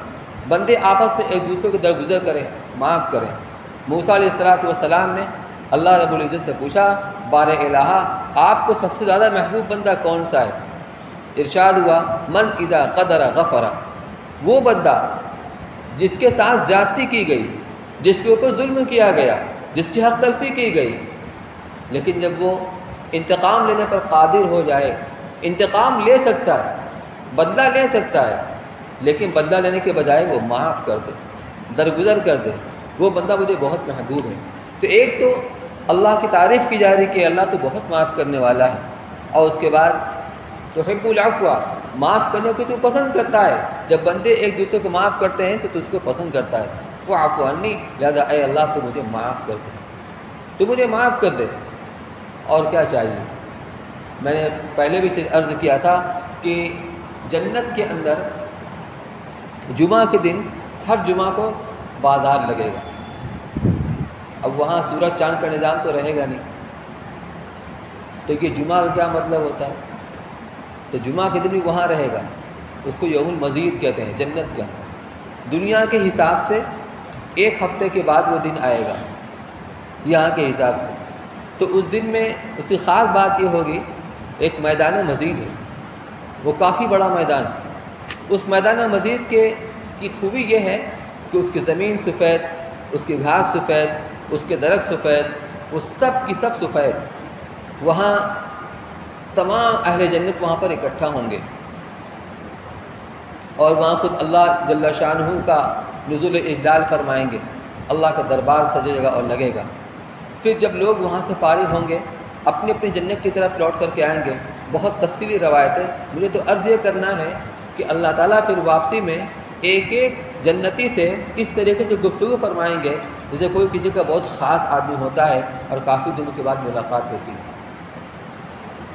بندے آپس میں ایک دوسرے کو درگزر کریں، معاف کریں۔ موسیٰ علیہ السلام نے اللہ رب العزت سے پوچھا، بار الہ آپ کو سب سے زیادہ محبوب بندہ کون سا ہے؟ ارشاد ہوا، من اذا قدر غفر، وہ بندہ جس کے ساتھ زیادتی کی گئی، جس کے اوپر ظلم کیا گیا، جس کی حق تلفی کی گئی، لیکن جب وہ انتقام لینے پر قادر ہو جائے، انتقام لے سکتا ہے، بدلہ لے سکتا ہے، لیکن بدلہ لینے کے بجائے وہ معاف کر دے، درگزر کر دے، وہ بندہ مجھے بہت محبوب ہے۔ تو ایک تو اللہ کی تعریف کی جا رہی کہ اللہ تو بہت معاف کرنے والا ہے، اور اس کے بعد تحب العفو، معاف کرنے کو تو پسند کرتا ہے۔ جب بندے ایک دوسرے کو معاف کرتے ہیں تو اس کو پسند کرتا ہے۔ فاعف عنی، لہذا اے اللہ تو مجھے معاف کر دے، تو مجھے معاف کر دے۔ اور کیا چاہیے؟ میں نے پہلے بھی سے عرض کیا تھا کہ جنت کے اندر جمعہ کے دن ہر جمعہ کو بازار لگے گا۔ اب وہاں سورج چاند کا نظام تو رہے گا نہیں، تو یہ جمعہ کا کیا مطلب ہوتا ہے؟ تو جمعہ کے دن بھی وہاں رہے گا، اس کو یوم المزید کہتے ہیں جنت کے اندر۔ دنیا کے حساب سے ایک ہفتے کے بعد وہ دن آئے گا یہاں کے حساب سے، تو اس دن میں اس کی خاص بات یہ ہوگی، ایک میدان مزید ہے، وہ کافی بڑا میدان۔ اس میدان مزید کی خوبی یہ ہے کہ اس کی زمین سفید، اس کی گھاس سفید، اس کے درخت سفید، وہ سب کی سب سفید۔ وہاں تمام اہل جنت وہاں پر اکٹھا ہوں گے، اور وہاں خود اللہ جل شانہ کا نزول اجلال فرمائیں گے، اللہ کا دربار سجے گا اور لگے گا۔ پھر جب لوگ وہاں سے فارغ ہوں گے، اپنی اپنی جنت کی طرف لوٹ کر کے آئیں گے۔ بہت تفصیلی روایت ہے، مجھے تو عرض یہ کرنا ہے کہ اللہ تعالیٰ پھر واپسی میں ایک ایک جنتی سے اس طریقے سے گفتگو فرمائیں گے جیسے کوئی کسی کا بہت خاص آدمی ہوتا ہے اور کافی دنوں کے بعد ملاقات ہوتی ہے۔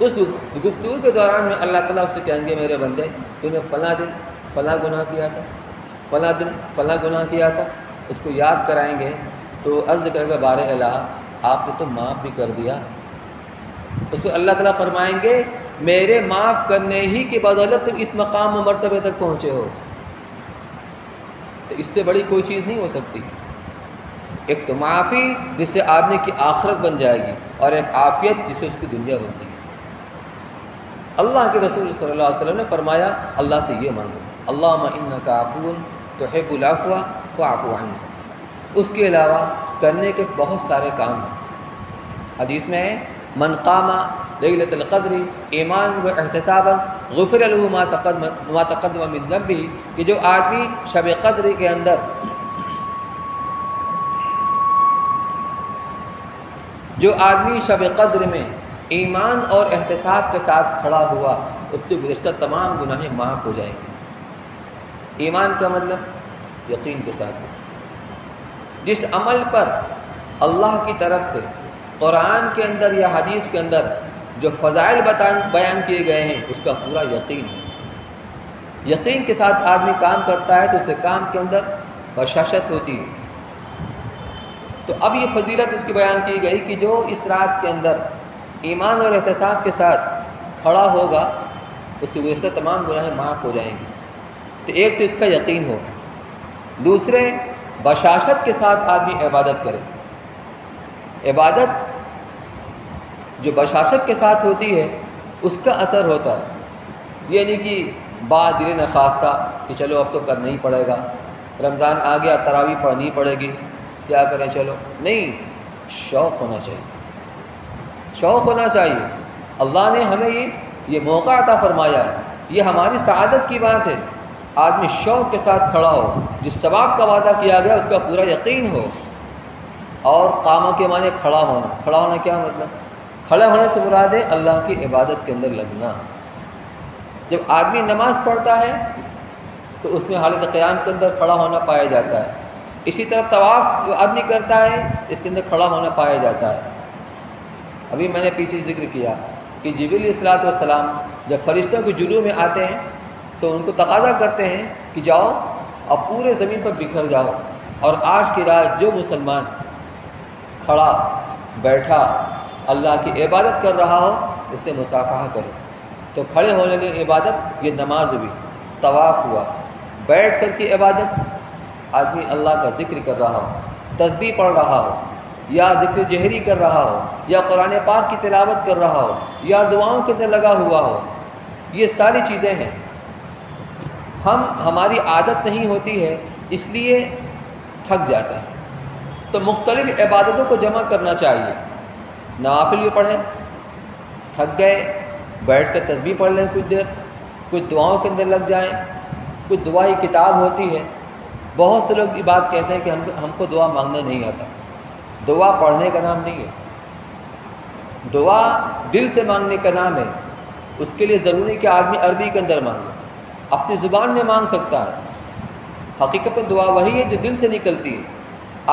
اس گفتگو کے دوران میں اللہ تعالیٰ اس سے کہیں گے، میرے بندے تو نے فلاں دن فلاں گناہ کیا تھا، فلاں دن فلاں گناہ کیا تھا، اس کو یاد کرائیں گے تو عرض کرے گا، بار الہ آپ نے تو معاف بھی کر دیا۔ اس کو اللہ تعالیٰ فرمائیں گے، میرے معاف کرنے ہی کی بدولت تم اس مقام و مرتبے تک پہنچے ہو، تو اس سے بڑی کوئی چیز نہیں ہو سکتی۔ ایک تو معافی جس سے آدمی کی آخرت بن جائے گی، اور ایک عافیت جس سے اس کی دنیا بنتی ہے۔ اللہ کے رسول صلی اللہ علیہ وسلم نے فرمایا اللہ سے یہ مانگو، اللہم انک عفو تحب العفو فاعف عنی۔ اس کے علاوہ کرنے کے بہت سارے کام ہیں۔ حدیث میں ہے من قام لیلۃ القدر ایمان و احتسابا غفر له ما تقدم من ذنبہ، کہ جو آدمی شب قدر کے اندر شب قدر میں ایمان اور احتساب کے ساتھ کھڑا ہوا، اس سے گزشتہ تمام گناہیں معاف ہو جائیں گے۔ ایمان کا مطلب یقین کے ساتھ، جس عمل پر اللہ کی طرف سے قرآن کے اندر یا حدیث کے اندر جو فضائل بیان کیے گئے ہیں اس کا پورا یقین ہے۔ یقین کے ساتھ آدمی کام کرتا ہے تو اس کے کام کے اندر بشاشت ہوتی ہے۔ تو اب یہ فضیلت اس کی بیان کی گئی کہ جو اس رات کے اندر ایمان اور احتساب کے ساتھ کھڑا ہوگا اس سے گزشتہ تمام گناہیں معاف ہو جائیں گی۔ تو ایک تو اس کا یقین ہو، دوسرے بشاشت کے ساتھ آدمی عبادت کرے۔ عبادت جو بشاشت کے ساتھ ہوتی ہے اس کا اثر ہوتا ہے، یہ نہیں کہ بعد دل نخواستہ کہ چلو اب تو کرنا ہی پڑے گا، رمضان آ گیا تراویح پڑھنی پڑے گی، کیا کریں چلو، نہیں، شوق ہونا چاہیے، شوق ہونا چاہیے۔ اللہ نے ہمیں یہ موقع عطا فرمایا ہے، یہ ہماری سعادت کی بات ہے۔ آدمی شوق کے ساتھ کھڑا ہو، جس ثواب کا وعدہ کیا گیا اس کا پورا یقین ہو۔ اور قامہ کے معنی کھڑا ہونا، کھڑا ہونا کیا مطلب؟ کھڑے ہونے سے مراد ہے اللہ کی عبادت کے اندر لگنا۔ جب آدمی نماز پڑھتا ہے تو اس میں حالت قیام کے اندر کھڑا ہونا پایا جاتا ہے۔ اسی طرح طواف جو آدمی کرتا ہے اس کے اندر کھڑا ہونا پایا جاتا ہے۔ ابھی میں نے پیچھے ذکر کیا کہ جبریل علیہ السلام جب فرشتوں کے جلوہ میں آتے ہیں تو ان کو تقاضا کرتے ہیں کہ جاؤ اب پورے زمین پر بکھر جاؤ، اور آج کی رات جو مسلمان کھڑا بیٹھا اللہ کی عبادت کر رہا ہو اس سے مصافحہ کرو۔ تو کھڑے ہونے کی عبادت یہ نماز ہوئی، طواف ہوا، بیٹھ کر کی عبادت آدمی اللہ کا ذکر کر رہا ہو، تسبیح پڑھ رہا ہو، یا ذکر جہری کر رہا ہو، یا قرآن پاک کی تلاوت کر رہا ہو، یا دعاؤں کے اندر لگا ہوا ہو، یہ ساری چیزیں ہیں۔ ہماری عادت نہیں ہوتی ہے اس لیے تھک جاتا ہے۔ تو مختلف عبادتوں کو جمع کرنا چاہیے۔ نوافل بھی پڑھیں، تھک گئے بیٹھ کر تسبیح پڑھ لیں کچھ دیر، کچھ دعاؤں کے اندر لگ جائیں، کچھ دعائی کتاب ہوتی ہے۔ بہت سے لوگ یہ بات کہتے ہیں کہ ہم کو دعا مانگنا نہیں آتا۔ دعا پڑھنے کا نام نہیں ہے، دعا دل سے مانگنے کا نام ہے۔ اس کے لیے ضروری ہے کہ آدمی عربی کے اندر مانگے، اپنی زبان میں مانگ سکتا ہے۔ حقیقت میں دعا وہی ہے جو دل سے نکلتی ہے۔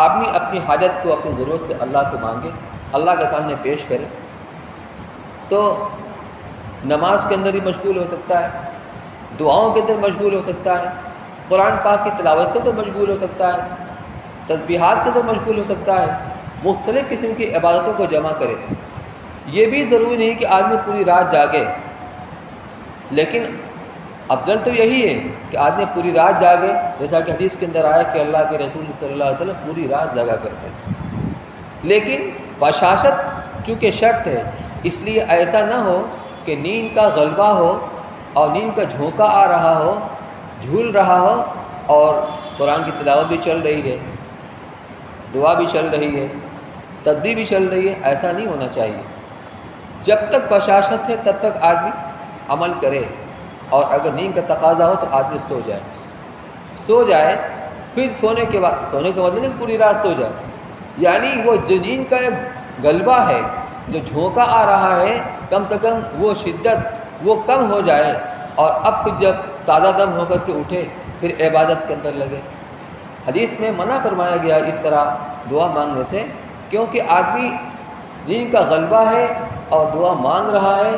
آدمی اپنی حاجت کو اپنی ضرورت سے اللہ سے مانگے، اللہ کے سامنے پیش کرے۔ تو نماز کے اندر بھی مشغول ہو سکتا ہے، دعاؤں کے اندر مشغول ہو سکتا ہے، قرآن پاک کی تلاوت کے اندر مشغول ہو سکتا ہے، تسبیحات کے اندر مشغول ہو سکتا ہے، مختلف قسم کی عبادتوں کو جمع کرے۔ یہ بھی ضروری نہیں کہ آدمی پوری رات جاگے، لیکن افضل تو یہی ہے کہ آدمی پوری رات جاگے، جیسا کہ حدیث کے اندر آیا کہ اللہ کے رسول صلی اللہ علیہ وسلم پوری رات جاگا کرتے ہیں۔ لیکن بشاشت چونکہ شرط ہے، اس لیے ایسا نہ ہو کہ نیند کا غلبہ ہو اور نیند کا جھونکا آ رہا ہو، جھول رہا ہو، اور قرآن کی تلاوت بھی چل رہی ہے، دعا بھی چل رہی ہے، تسبیح بھی چل رہی ہے۔ ایسا نہیں ہونا چاہیے۔ جب تک بشاشت ہے تب تک آدمی عمل کرے، اور اگر نیند کا تقاضا ہو تو آدمی سو جائے، پھر سونے کے بعد نہیں پوری رات سو جائے، یعنی وہ جو نیند کا ایک غلبہ ہے، جو جھونکا آ رہا ہے، کم سے کم وہ شدت وہ کم ہو جائے، اور اب پھر جب تازہ دم ہو کر کے اٹھے پھر عبادت کے اندر لگے۔ حدیث میں منع فرمایا گیا اس طرح دعا مانگنے سے، کیونکہ آدمی نیند کا غلبہ ہے اور دعا مانگ رہا ہے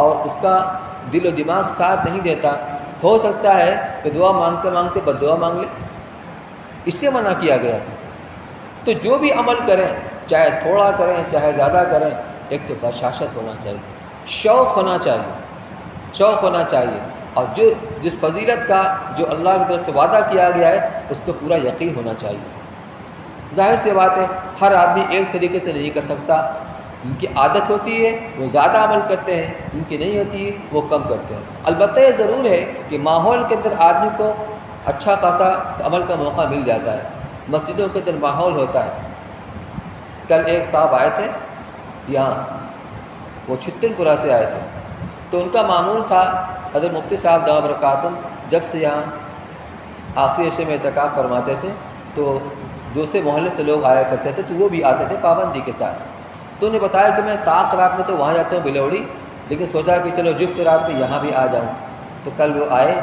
اور اس کا دل و دماغ ساتھ نہیں دیتا، ہو سکتا ہے کہ دعا مانگتے مانگتے بد دعا مانگ لے، اس لیے منع کیا گیا۔ تو جو بھی عمل کریں، چاہے تھوڑا کریں چاہے زیادہ کریں، ایک تو بشاشت ہونا چاہیے، شوق ہونا چاہیے، اور جس فضیلت کا جو اللہ کی طرف سے وعدہ کیا گیا ہے اس کو پورا یقین ہونا چاہیے۔ ظاہر سی بات ہے ہر آدمی ایک طریقے سے نہیں کر سکتا، جن کی عادت ہوتی ہے وہ زیادہ عمل کرتے ہیں، جن کی نہیں ہوتی ہے وہ کم کرتے ہیں۔ البتہ یہ ضرور ہے کہ ماحول کے اندر آدمی کو اچھا خاصا عمل کا موقع مل جاتا ہے، مسجدوں کے اندر ماحول ہوتا ہے۔ کل ایک صاحب آئے تھے یہاں، وہ چھتن پورہ سے آئے تھے، تو ان کا معمول تھا حضرت مفتی صاحب دعوت برکاتہم جب سے یہاں آخری عشرے میں اعتکاف فرماتے تھے تو دوسرے محلے سے لوگ آیا کرتے تھے، تو وہ بھی آتے تھے پابندی کے ساتھ۔ تو انہیں بتایا کہ میں طاق رات میں تو وہاں جاتا ہوں بلوڑی، لیکن سوچا کہ چلو جفت رات میں یہاں بھی آ جاؤں۔ تو کل وہ آئے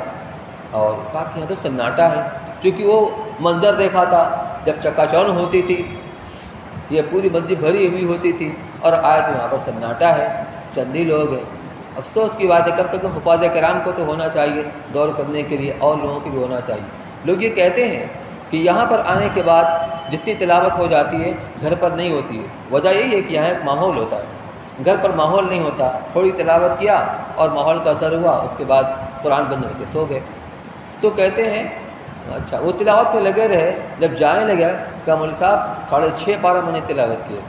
اور کہا کہ یہاں تو سناٹا ہے، چونکہ وہ منظر دیکھا تھا جب چکا چوند ہوتی تھی، یہ پوری مسجد بھری ہوئی ہوتی تھی، اور آئے تو وہاں پر سناٹا ہے، چند ہی لوگ ہیں۔ افسوس کی بات ہے، کم سے کم حفاظ کرام کو تو ہونا چاہیے دور کرنے کے لیے، اور لوگوں کی بھی ہونا چاہیے۔ لوگ یہ کہتے ہیں کہ یہاں پر آنے کے بعد جتنی تلاوت ہو جاتی ہے گھر پر نہیں ہوتی ہے۔ وجہ یہی ہے کہ یہاں ایک ماحول ہوتا ہے، گھر پر ماحول نہیں ہوتا۔ تھوڑی تلاوت کیا اور ماحول کا اثر ہوا، اس کے بعد قرآن بند کر کے سو گئے۔ تو کہتے ہیں اچھا وہ تلاوت میں لگے رہے، جب جانے لگا کہ مولوی صاحب 6.5 پارہ میں نے تلاوت کیا۔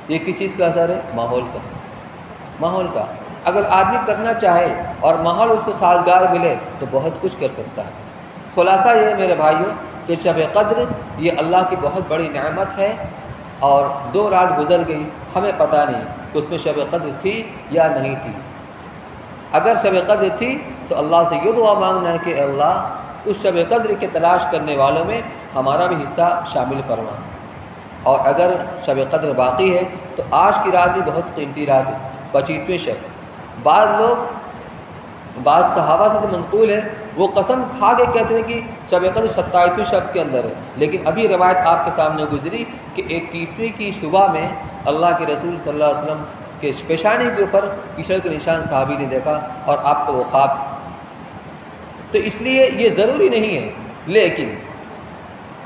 یہ کس چیز کا اثر ہے؟ ماحول کا، ماحول کا۔ اگر آدمی کرنا چاہے اور ماحول اس کو سازگار ملے تو بہت کچھ کر سکتا ہے۔ خلاصہ یہ ہے میرے بھائیوں کہ شب قدر یہ اللہ کی بہت بڑی نعمت ہے، اور 2 رات گزر گئی، ہمیں پتہ نہیں کہ اس میں شب قدر تھی یا نہیں تھی۔ اگر شب قدر تھی تو اللہ سے یہ دعا مانگنا ہے کہ اے اللہ اس شب قدر کے تلاش کرنے والوں میں ہمارا بھی حصہ شامل فرما، اور اگر شب قدر باقی ہے تو آج کی رات بھی بہت قیمتی رات ہے، 25ویں شب۔ بعض صحابہ سے تو منقول ہے، وہ قسم کھا کے کہتے ہیں کہ شب قدر 27ویں شب کے اندر ہے، لیکن ابھی روایت آپ کے سامنے گزری کہ 21ویں کی صبح میں اللہ کے رسول صلی اللہ علیہ وسلم کے پیشانی کے اوپر کشر کے نشان صحابی نے دیکھا، اور آپ کو وہ خواب۔ تو اس لیے یہ ضروری نہیں ہے، لیکن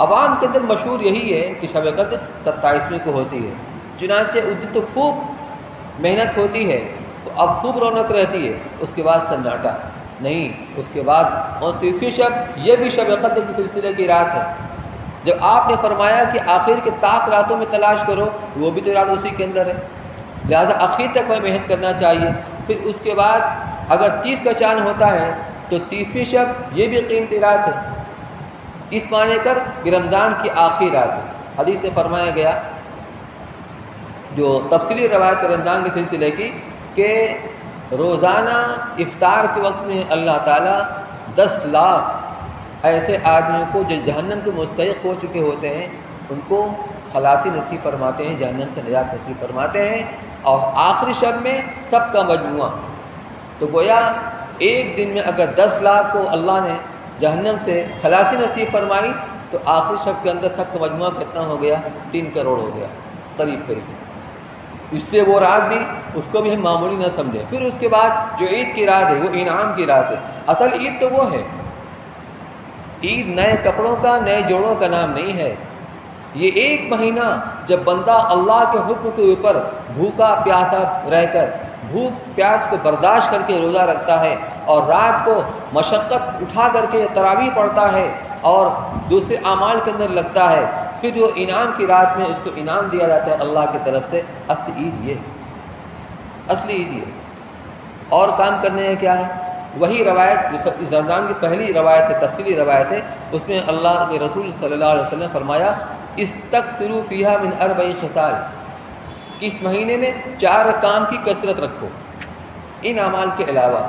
عوام کے اندر مشہور یہی ہے کہ شب قدر 27ویں کو ہوتی ہے، چنانچہ اس دن تو خوب محنت ہوتی ہے، تو اب خوب رونق رہتی ہے، اس کے بعد سناٹا نہیں۔ اس کے بعد 29ویں شب، یہ بھی شب قدر کے سلسلے کی رات ہے۔ جب آپ نے فرمایا کہ آخر کے طاق راتوں میں تلاش کرو، وہ بھی تو رات اسی کے اندر ہے، لہٰذا آخر تک ہمیں محنت کرنا چاہیے۔ پھر اس کے بعد اگر 30 کا چاند ہوتا ہے تو 30ویں شب یہ بھی قیمتی رات ہے، اس معنی کر کہ رمضان کی آخری رات ہے۔ حدیث سے فرمایا گیا، جو تفصیلی روایت رمضان کے سلسلے کی، کہ روزانہ افطار کے وقت میں اللہ تعالیٰ 10 لاکھ ایسے آدمیوں کو جو جہنم کے مستحق ہو چکے ہوتے ہیں ان کو خلاصی نصیب فرماتے ہیں، جہنم سے نجات نصیب فرماتے ہیں، اور آخری شب میں سب کا مجموعہ۔ تو گویا ایک دن میں اگر 10 لاکھ کو اللہ نے جہنم سے خلاصی نصیب فرمائی تو آخری شب کے اندر سب کا مجموعہ کتنا ہو گیا؟ 3 کروڑ ہو گیا قریب قریب۔ اس لیے وہ رات بھی اس کو بھی ہم معمولی نہ سمجھیں۔ پھر اس کے بعد جو عید کی رات ہے وہ انعام کی رات ہے۔ اصل عید تو وہ ہے، عید نئے کپڑوں کا، نئے جوڑوں کا نام نہیں ہے۔ یہ ایک مہینہ جب بندہ اللہ کے حکم کے اوپر بھوکا پیاسا رہ کر، بھوک پیاس کو برداشت کر کے روزہ رکھتا ہے، اور رات کو مشقت اٹھا کر کے تراویح پڑھتا ہے اور دوسرے اعمال کے اندر لگتا ہے، پھر وہ انعام کی رات میں اس کو انعام دیا جاتا ہے اللہ کی طرف سے۔ اصلی عید یہ ہے، اصلی عید یہ۔ اور کام کرنے کا کیا ہے؟ وہی روایت اس رمضان کی پہلی روایت ہے، تفصیلی روایت ہے، اس میں اللہ کے رسول صلی اللہ علیہ وسلم نے فرمایا استکثروا فیہا من 4 خصال، کہ اس مہینے میں 4 کام کی کثرت رکھو ان اعمال کے علاوہ،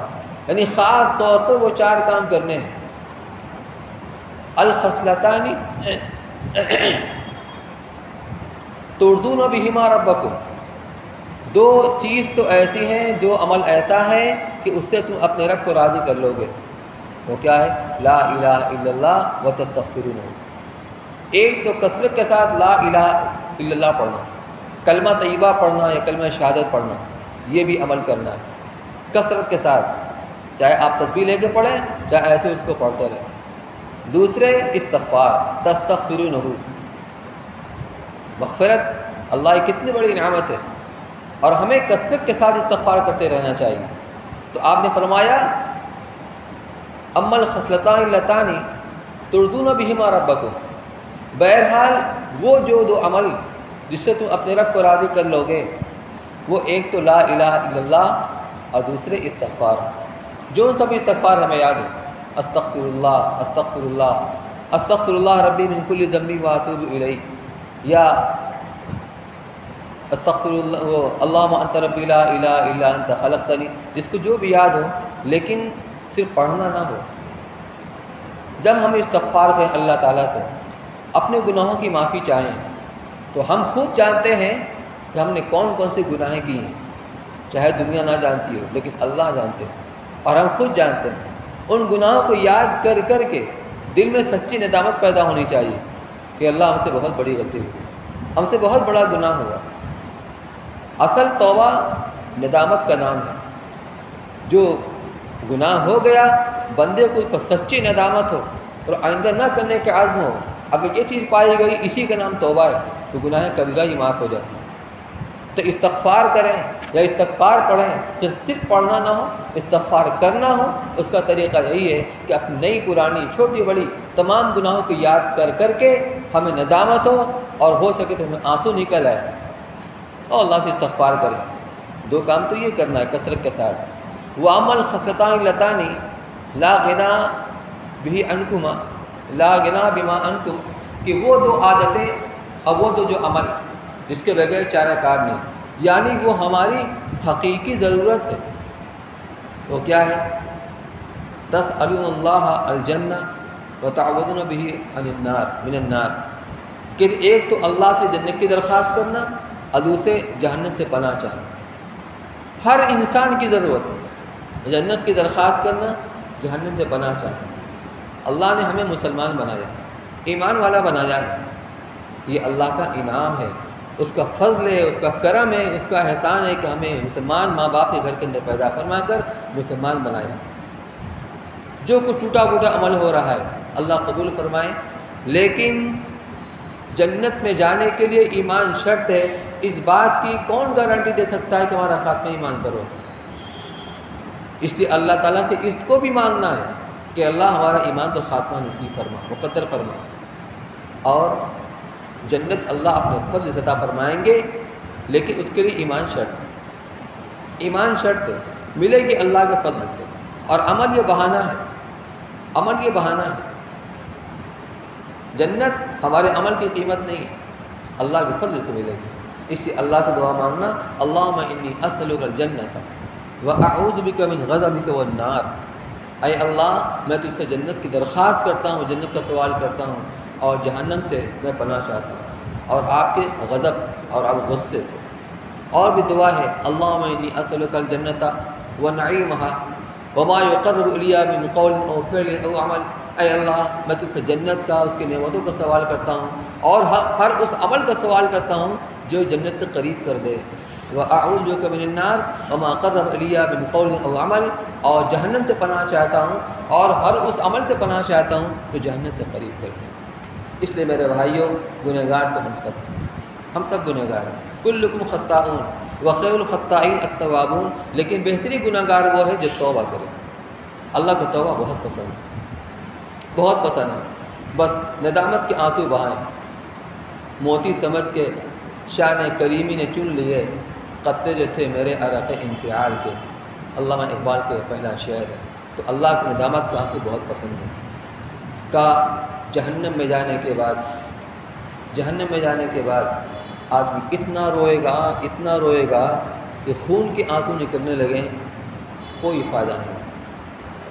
یعنی خاص طور پر وہ 4 کام کرنے ہیں۔ الخصلتان ترضون بہما ربکم، 2 چیز تو ایسی ہیں، جو عمل ایسا ہے کہ اس سے تم اپنے رب کو راضی کر لو گے۔ وہ کیا ہے؟ لا الہ الا اللہ وتستغفرونہ، ایک تو کثرت کے ساتھ لا الہ الا اللہ پڑھنا، کلمہ طیبہ پڑھنا یا کلمہ شہادت پڑھنا، یہ بھی عمل کرنا ہے کثرت کے ساتھ، چاہے آپ تسبیح لے کے پڑھیں چاہے ایسے اس کو پڑھتے رہیں۔ دوسرے استغفار، تستغفرونہ، مغفرت، اللہ کی کتنی بڑی نعمت ہے، اور ہمیں کثرت کے ساتھ استغفار کرتے رہنا چاہیے۔ تو آپ نے فرمایا اما الخصلتان اللتان ترضون بہما ربکم، بہرحال وہ جو 2 عمل جس سے تم اپنے رب کو راضی کر لو گے، وہ ایک تو لا الہ الا اللہ اور دوسرے استغفار. جو سب استغفار ہمیں یاد ہے، استغفر اللہ استغفر اللہ استغفر اللہ ربی من کل ذنب واتوب الیہ، یا استغفر اللہ اللہم انت ربی لا الہ الا انت خلقتنی، جس کو جو بھی یاد ہو، لیکن صرف پڑھنا نہ ہو. جب ہم استغفار کریں اللہ تعالیٰ سے، اپنے گناہوں کی معافی چاہیں، تو ہم خود جانتے ہیں کہ ہم نے کون کون سے گناہیں کی ہیں، چاہے دنیا نہ جانتی ہو لیکن اللہ جانتے ہیں، اور ہم خود جانتے ہیں. ان گناہوں کو یاد کر کر کے دل میں سچی ندامت پیدا ہونی چاہیے کہ اللہ ہم سے بہت بڑی غلطی ہوئی، ہم سے بہت بڑا گناہ ہوا. اصل توبہ ندامت کا نام ہے. جو گناہ ہو گیا، بندے کو اس پر سچی ندامت ہو اور آئندہ نہ کرنے کا عزم ہو، اگر یہ چیز پائی گئی اسی کا نام توبہ ہے، تو گناہ کبیرہ ہی معاف ہو جاتی ہے. تو استغفار کریں یا استغفار پڑھیں، تو صرف پڑھنا نہ ہو، استغفار کرنا ہو. اس کا طریقہ یہی ہے کہ اپنی نئی پرانی چھوٹی بڑی تمام گناہوں کو یاد کر کر کے ہمیں ندامت ہو، اور ہو سکے تو ہمیں آنسو نکل آئے اور اللہ سے استغفار کریں. دو کام تو یہ کرنا ہے کثرت کے ساتھ. وَعَمَلْ خَصْلَتَانِ لَتَانِ لَا غِنَا بِهِ عَنْكُمَا لَا غِنَا بِمَا عَنْكُمْ، کہ وہ دو عادتیں اور وہ دو جو عمل جس کے بغیر چارہ کار نہیں، یعنی وہ ہماری حقیقی ضرورت ہے. وہ کیا ہے؟ تسألون اللہ الجنہ وتعوذون به من النار، کہ ایک تو اللہ سے جنت کی درخواست کرنا اور دوسرے جہنم سے پناہ چاہنا. ہر انسان کی ضرورت ہے جنت کی درخواست کرنا، جہنم سے پناہ چاہنا. اللہ نے ہمیں مسلمان بنایا، ایمان والا بنایا ہے، یہ اللہ کا انعام ہے، اس کا فضل ہے، اس کا کرم ہے، اس کا احسان ہے کہ ہمیں مسلمان ماں باپ کے گھر کے اندر پیدا فرما کر مسلمان بنایا. جو کچھ ٹوٹا پھوٹا عمل ہو رہا ہے اللہ قبول فرمائے، لیکن جنت میں جانے کے لیے ایمان شرط ہے. اس بات کی کون گارنٹی دے سکتا ہے کہ ہمارا خاتمہ ایمان پر ہو؟ اس لیے اللہ تعالیٰ سے اس کو بھی مانگنا ہے کہ اللہ ہمارا ایمان پر خاتمہ نصیب فرما، مقدر فرما. اور جنت اللہ اپنے فضل سے عطا فرمائیں گے، لیکن اس کے لیے ایمان شرط ہے. ایمان شرط ہے، ملے گی اللہ کے فضل سے. اور عمل یہ بہانہ ہے، عمل یہ بہانہ ہے. جنت ہمارے عمل کی قیمت نہیں، اللہ کے فضل سے ملے گی. اس لیے اللہ سے دعا مانگنا، اللہم انی اسألک الجنۃ واعوذ بک من غضبک والنار. اے اللہ میں تجھ سے جنت کی درخواست کرتا ہوں، جنت کا سوال کرتا ہوں، اور جہنم سے میں پناہ چاہتا ہوں، اور آپ کے غضب اور آپ غصے سے. اور بھی دعا ہے، اللہم انی اسألک الجنۃ ونعیمہا وما یقرب الیہا من قول او فعل او عمل. اے اللہ میں تجھ سے جنت کا، اس کی نعمتوں کا سوال کرتا ہوں، اور ہر اس عمل کا سوال کرتا ہوں جو جنت سے قریب کر دے. وَأَعُوذُ بِكَ مِنَ النَّارِ وَمَا قَرَّبَ إِلَيْهَا مِنْ قَوْلٍ أَوْ عَمَلٍ. اور جہنم سے پناہ چاہتا ہوں، اور ہر اس عمل سے پناہ چاہتا ہوں جو جہنم سے قریب کر دے. اس لیے میرے بھائیوں، گنہگار تو ہم سب گنہگار ہیں. کلکم خطاؤن وخیر الخطائین التوابون. لیکن بہترین گنہگار وہ ہے جو توبہ کرے. اللہ کو توبہ بہت پسند ہے، بہت پسند ہے. بس ندامت کے آنسو بہائیں. موتی سمجھ کے شان کریمی نے چن لیے قطرے جو تھے میرے عرق انفعال کے. علامہ اقبال کے پہلا شعر ہے. تو اللہ کی ندامت کا آنسو بہت پسند ہے. کا جہنم میں جانے کے بعد آدمی اتنا روئے گا کہ خون کے آنسو نکلنے لگیں، کوئی فائدہ نہیں،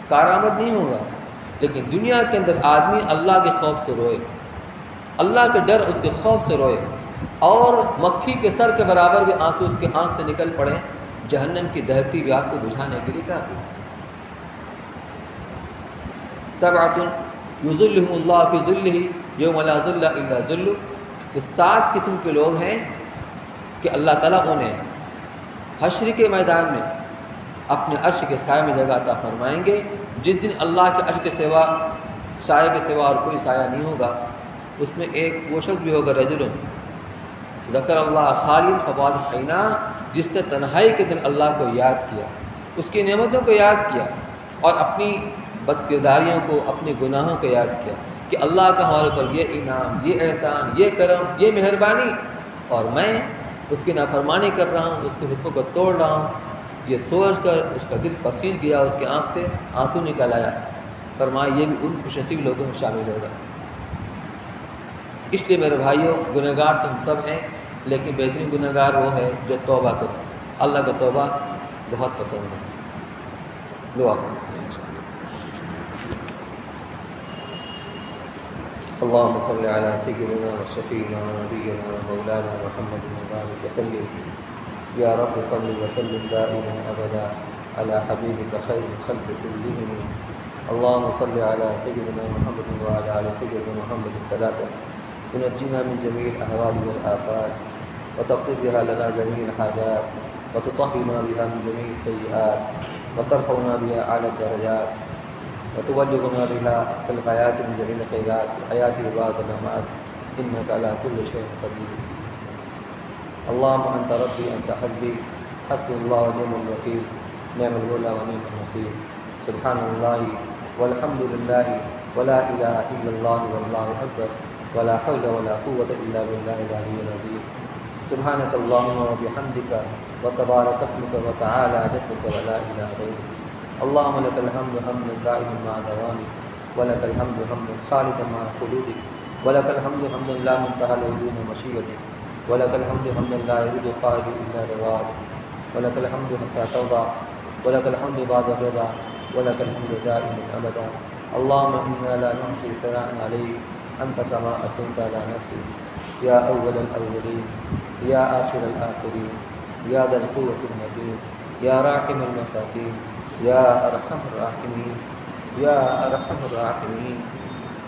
کارآمد نہیں ہوگا. لیکن دنیا کے اندر آدمی اللہ کے خوف سے روئے، اللہ کے ڈر اس کے خوف سے روئے، اور مکھی کے سر کے برابر بھی آنسو اس کے آنکھ سے نکل پڑے، جہنم کی دہتی ہوئی آگ کو بجھانے کے لیے کافی. سبعۃ یظلھم اللہ فی ظلہ یوم لا ظل الا ظلہ. کہ 7 قسم کے لوگ ہیں کہ اللہ تعالیٰ انہیں حشر کے میدان میں اپنے عرش کے سائے میں جگہ عطا فرمائیں گے، جس دن اللہ کے عرش کے سوا، سائے کے سوا اور کوئی سایہ نہیں ہوگا. اس میں ایک وہ شخص بھی ہوگا، رجل ذکر اللہ خالیا ففاضت عیناہ، جس نے تنہائی کے دن اللہ کو یاد کیا، اس کی نعمتوں کو یاد کیا، اور اپنی بد کرداریوں کو، اپنے گناہوں کو یاد کیا کہ اللہ کا ہمارے اوپر یہ انعام، یہ احسان، یہ کرم، یہ مہربانی، اور میں اس کی نافرمانی کر رہا ہوں، اس کے حکموں کو توڑ رہا ہوں، یہ سوچ کر اس کا دل پسیج گیا، اس کی آنکھ سے آنسو نکل آیا۔ فرمایا یہ بھی ان خوش نصیب لوگوں میں شامل ہوگا۔ اس لیے میرے بھائیوں، گنہگار تو ہم سب ہیں، لیکن بہترین گنہگار وہ ہے جو توبہ کرے۔ اللہ کا توبہ بہت پسند ہے۔ دعا کریں۔ اللهم صل على سيدنا وشفيعنا ونبينا ومولانا محمد وبارك وسلم يا رب صل وسلم دائما ابدا على حبيبك خير الخلق كلهم اللهم صل على سيدنا محمد وعلى ال سيدنا محمد صلاة تنجينا من جميع الاهوال والآفات وتغفر بها لنا جميع الحاجات وتطهرنا بها من جميع السيئات وترفعنا بها اعلى الدرجات وتبلغنا بها أقصى الغايات من جميع الخيرات في الحياة وبعد الممات إنك على كل شيء قدير اللهم أنت ربي أنت حسبي حسبي الله ونعم الوكيل نعم المولى ونعم النصير سبحان الله والحمد لله ولا إله إلا الله والله أكبر ولا حول ولا قوة إلا بالله العلي العظيم سبحانك اللهم وبحمدك وتبارك اسمك وتعالى جدك ولا إله غيرك اللهم لك الحمد حمدا دائما مع دوامك ولك الحمد حمدا خالدا مع خلودك ولك الحمد حمدا لا منتهى له دون مشيئتك ولك الحمد حمدا لا يرد قائل الا رضاك ولك الحمد حتى ترضى ولك الحمد بعد الرضا ولك الحمد دائما ابدا اللهم انا لا نحصي ثناء عليك انت كما اثنيت على نفسك يا اول الاولين يا اخر الاخرين يا ذا القوه المتين يا راحم المساكين يا أرحم الراحمين يا أرحم الراحمين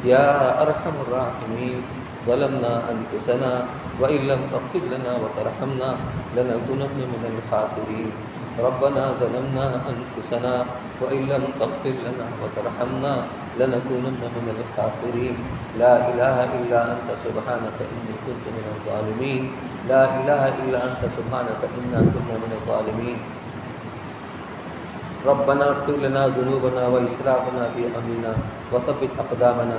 يا أرحم الراحمين ظلمنا أنفسنا وإن لم تغفر لنا وترحمنا لنكونن من الخاسرين ربنا ظلمنا أنفسنا وإن لم تغفر لنا وترحمنا لنكونن من الخاسرين لا إله إلا أنت سبحانك إني كنت من الظالمين لا إله إلا أنت سبحانك إنا كنا من الظالمين ربنا اغفر لنا ذنوبنا وإسرافنا في أمرنا وثبت أقدامنا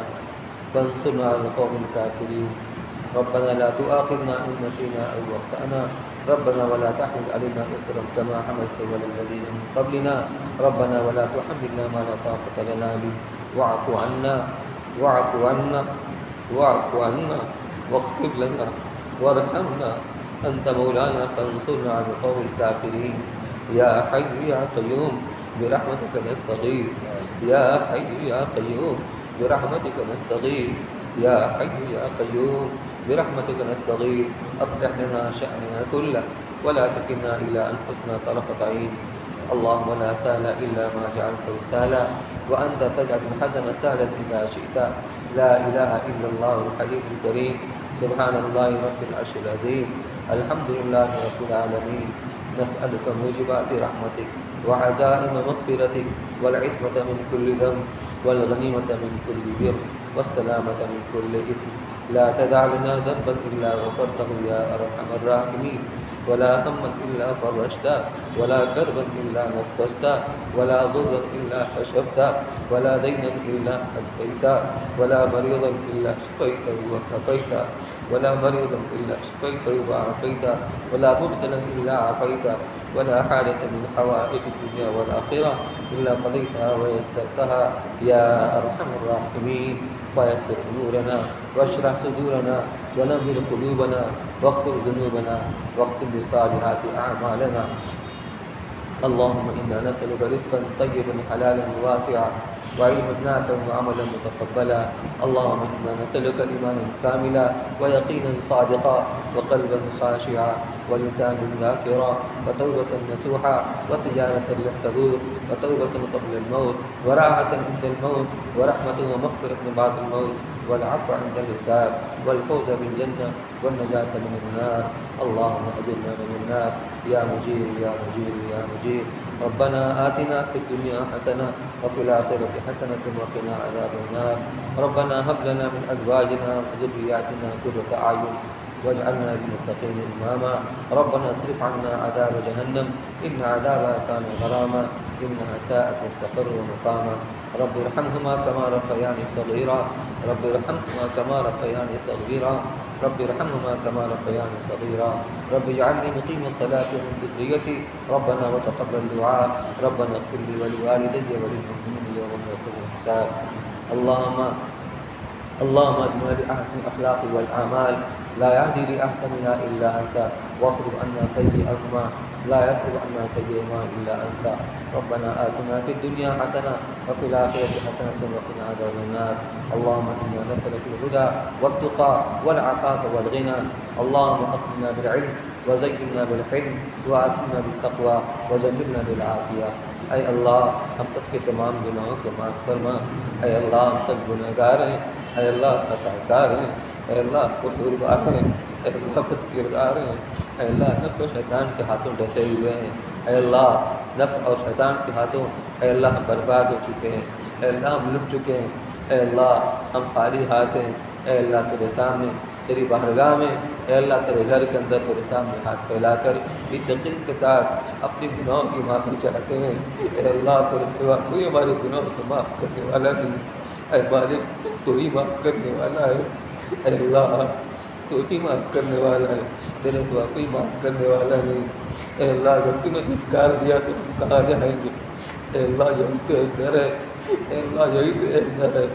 وانصرنا على القوم الكافرين ربنا لا تؤاخذنا إن نسينا أو أخطأنا ربنا ولا تحمل علينا إصرا كما حملت على الذين من قبلنا ربنا ولا تحملنا ما لا طاقة لنا به واعف عنا واعف عنا واعف عنا واغفر لنا وارحمنا أنت مولانا فانصرنا على القوم الكافرين يا حي يا قيوم برحمتك نستغيث يا حي يا قيوم برحمتك نستغيث يا حي يا قيوم برحمتك نستغيث أصلح لنا شأننا كله ولا تكلنا إلى أنفسنا طرفة عين اللهم لا سهل إلا ما جعلته سهلا وأنت تجعل الحزن سهلا إذا شئت لا إله إلا الله الحليم الكريم سبحان الله رب العرش العظيم الحمد لله رب العالمين نسألك موجبات رحمتك وعزائم مغفرتك والعصمة من كل ذنب والغنيمة من كل بر والسلامة من كل إثم لا تدع لنا ذنبا إلا غفرته يا أرحم الراحمين ولا هما إلا فرجته ولا كربا إلا نفسته ولا ضرا إلا كشفته ولا دينا إلا أديته ولا مريضا إلا شفيته وكفيته ولا مريضا إلا شفيته وعافيته ولا مبتلا إلا عافيته ولا حالة من حوائج الدنيا والآخرة إلا قضيتها ويسرتها يا أرحم الراحمين فيسر أمورنا واشرح صدورنا ونمر قلوبنا واغفر ذنوبنا واختم بالصالحات أعمالنا اللهم إنا نسألك رزقا طيبا حلالا واسعا وعلما نافعا وعملا متقبلا اللهم إنا نسألك إيمانا كاملا ويقينا صادقا وقلبا خاشعا ولسانا ذاكرا وتوبة نصوحا وتجارة لن تبور وتوبة قبل الموت وراحة عند الموت ورحمة ومغفرة بعد الموت والعفو عند الحساب والفوز بالجنة والنجاة من النار اللهم أجرنا من النار يا مجير يا مجير يا مجير ربنا آتنا في الدنيا حسنة وفي الآخرة حسنة وقنا عذاب النار ربنا هب لنا من أزواجنا وذرياتنا قرة أعين واجعلنا للمتقين إماما ربنا اصرف عنا عذاب جهنم إن عذابها كان غراما إنها ساءت مستقر ومقاما رب ارحمهما كما ربياني صغيرا رب ارحمهما كما ربياني صغيرا رب ارحمهما كما ربياني صغيرا رب اجعلني مقيم الصلاة من ذريتي ربنا وتقبل دعاء ربنا اغفر لي ولوالدي وللمؤمنين يوم يقوم الحساب اللهم أدنا لأحسن الأخلاق والأعمال لا يهدي لأحسنها إلا أنت واصرف عنا سيئهما لا يصرف عنا سيئهما إلا أنت ربنا آتنا في الدنيا حسنة وفي الآخرة حسنة وقنا عذاب النار اللهم إنا نسألك الهدى والتقى والعفاف والغنى اللهم أغننا بالعلم وزينا بالحلم وآتنا بالتقوى وجملنا بالعافية اے اللہ ہم سب کے تمام گناہوں کو معاف فرما اے اللہ ہم سب گنہگار ہیں اے اللہ خطا کار ہیں اے اللہ قصوروار ہیں اے اللہ بد کردار ہیں اے اللہ نفس و شیطان کے ہاتھوں ڈسے ہوئے ہیں اے اللہ نفس اور شیطان کے ہاتھوں اے اللہ ہم برباد ہو چکے ہیں اے اللہ ہم لٹ چکے ہیں اے اللہ ہم خالی ہاتھ ہیں اے اللہ تیرے سامنے تیری بارگاہ میں اے اللہ تیرے گھر کے اندر تیرے سامنے ہاتھ پھیلا کر اس یقین کے ساتھ اپنے گناہوں کی معافی چاہتے ہیں اے اللہ تیرے سوا کوئی ہمارے گناہوں کو معاف کرنے والا نہیں اے مالک تو ہی معاف کرنے والا ہے اے اللہ تو ہی معاف کرنے والا ہے تیرے سوا کوئی معاف کرنے والا نہیں اے اللہ اگر تم نے دھتکار دیا تو ہم کہاں جائیں گے اے اللہ یہی تو ایک در ہے اے اللہ یہی تو ایک در ہے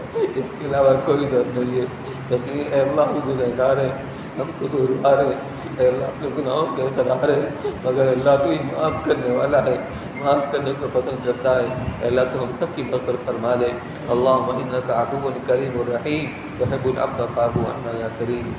اس کے علاوہ کوئی در نہیں ہے لیکن اے اللہ ہم گنہگار ہیں ہم قصوروار ہیں اے اللہ اپنے گناہوں کے اقرار ہے مگر اللہ تو ہی معاف کرنے والا ہے معاف کرنے کو پسند کرتا ہے اے اللہ تو ہم سب کی مغفرت فرما دے اللہم انکا عفو کریم الرحیم تحب العفو فاعف عنا یا کریم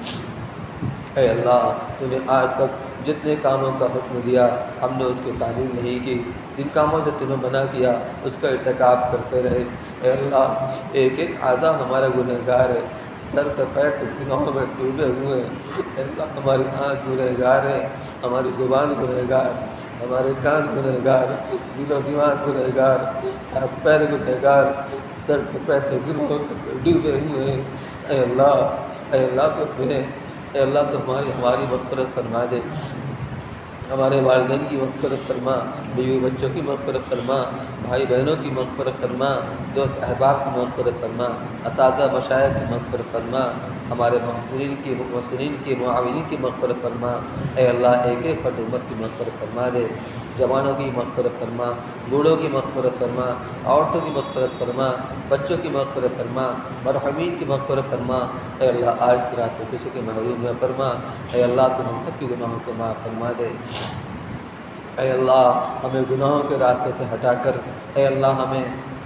اے اللہ تو نے آج تک جتنے کاموں کا حکم دیا ہم نے اس کی تعمیل نہیں کی جن کاموں سے تم نے منع کیا اس کا ارتکاب کرتے رہے اے اللہ ایک ایک اعضا ہمارا گنہگار ہے سر پہ پیر گناہوں میں ڈوبے ہوئے ہیں اے اللہ ہماری آنکھ گنہگار ہے ہماری زبان گنہگار ہمارے کان گنہگار دل و دماغ گنہگار ہاتھ پیر گنہگار سر سے پیر گناہوں میں ڈوبے ہوئے ہیں اے اللہ تو اے اللہ تو ہماری مغفرت فرما دے ہمارے والدین کی مغفرت فرما بیوی بچوں کی مغفرت فرما بھائی بہنوں کی مغفرت فرما دوست احباب کی مغفرت فرما اساتذہ مشائخ کی مغفرت فرما ہمارے محسنین کی معاونین کی مغفرت فرما اے اللہ ایک ایک فرد امت کی مغفرت فرما دے جوانوں کی مغفرت فرما بوڑھوں کی مغفرت فرما عورتوں کی مغفرت فرما بچوں کی مغفرت فرما مرحومین کی مغفرت فرما اے اللہ آج کی رات تو کسی کے محروم میں فرما اے اللہ تو ہم سب کی گناہوں کو معاف فرما دے اے اللہ ہمیں گناہوں کے راستے سے ہٹا کر اے اللہ ہمیں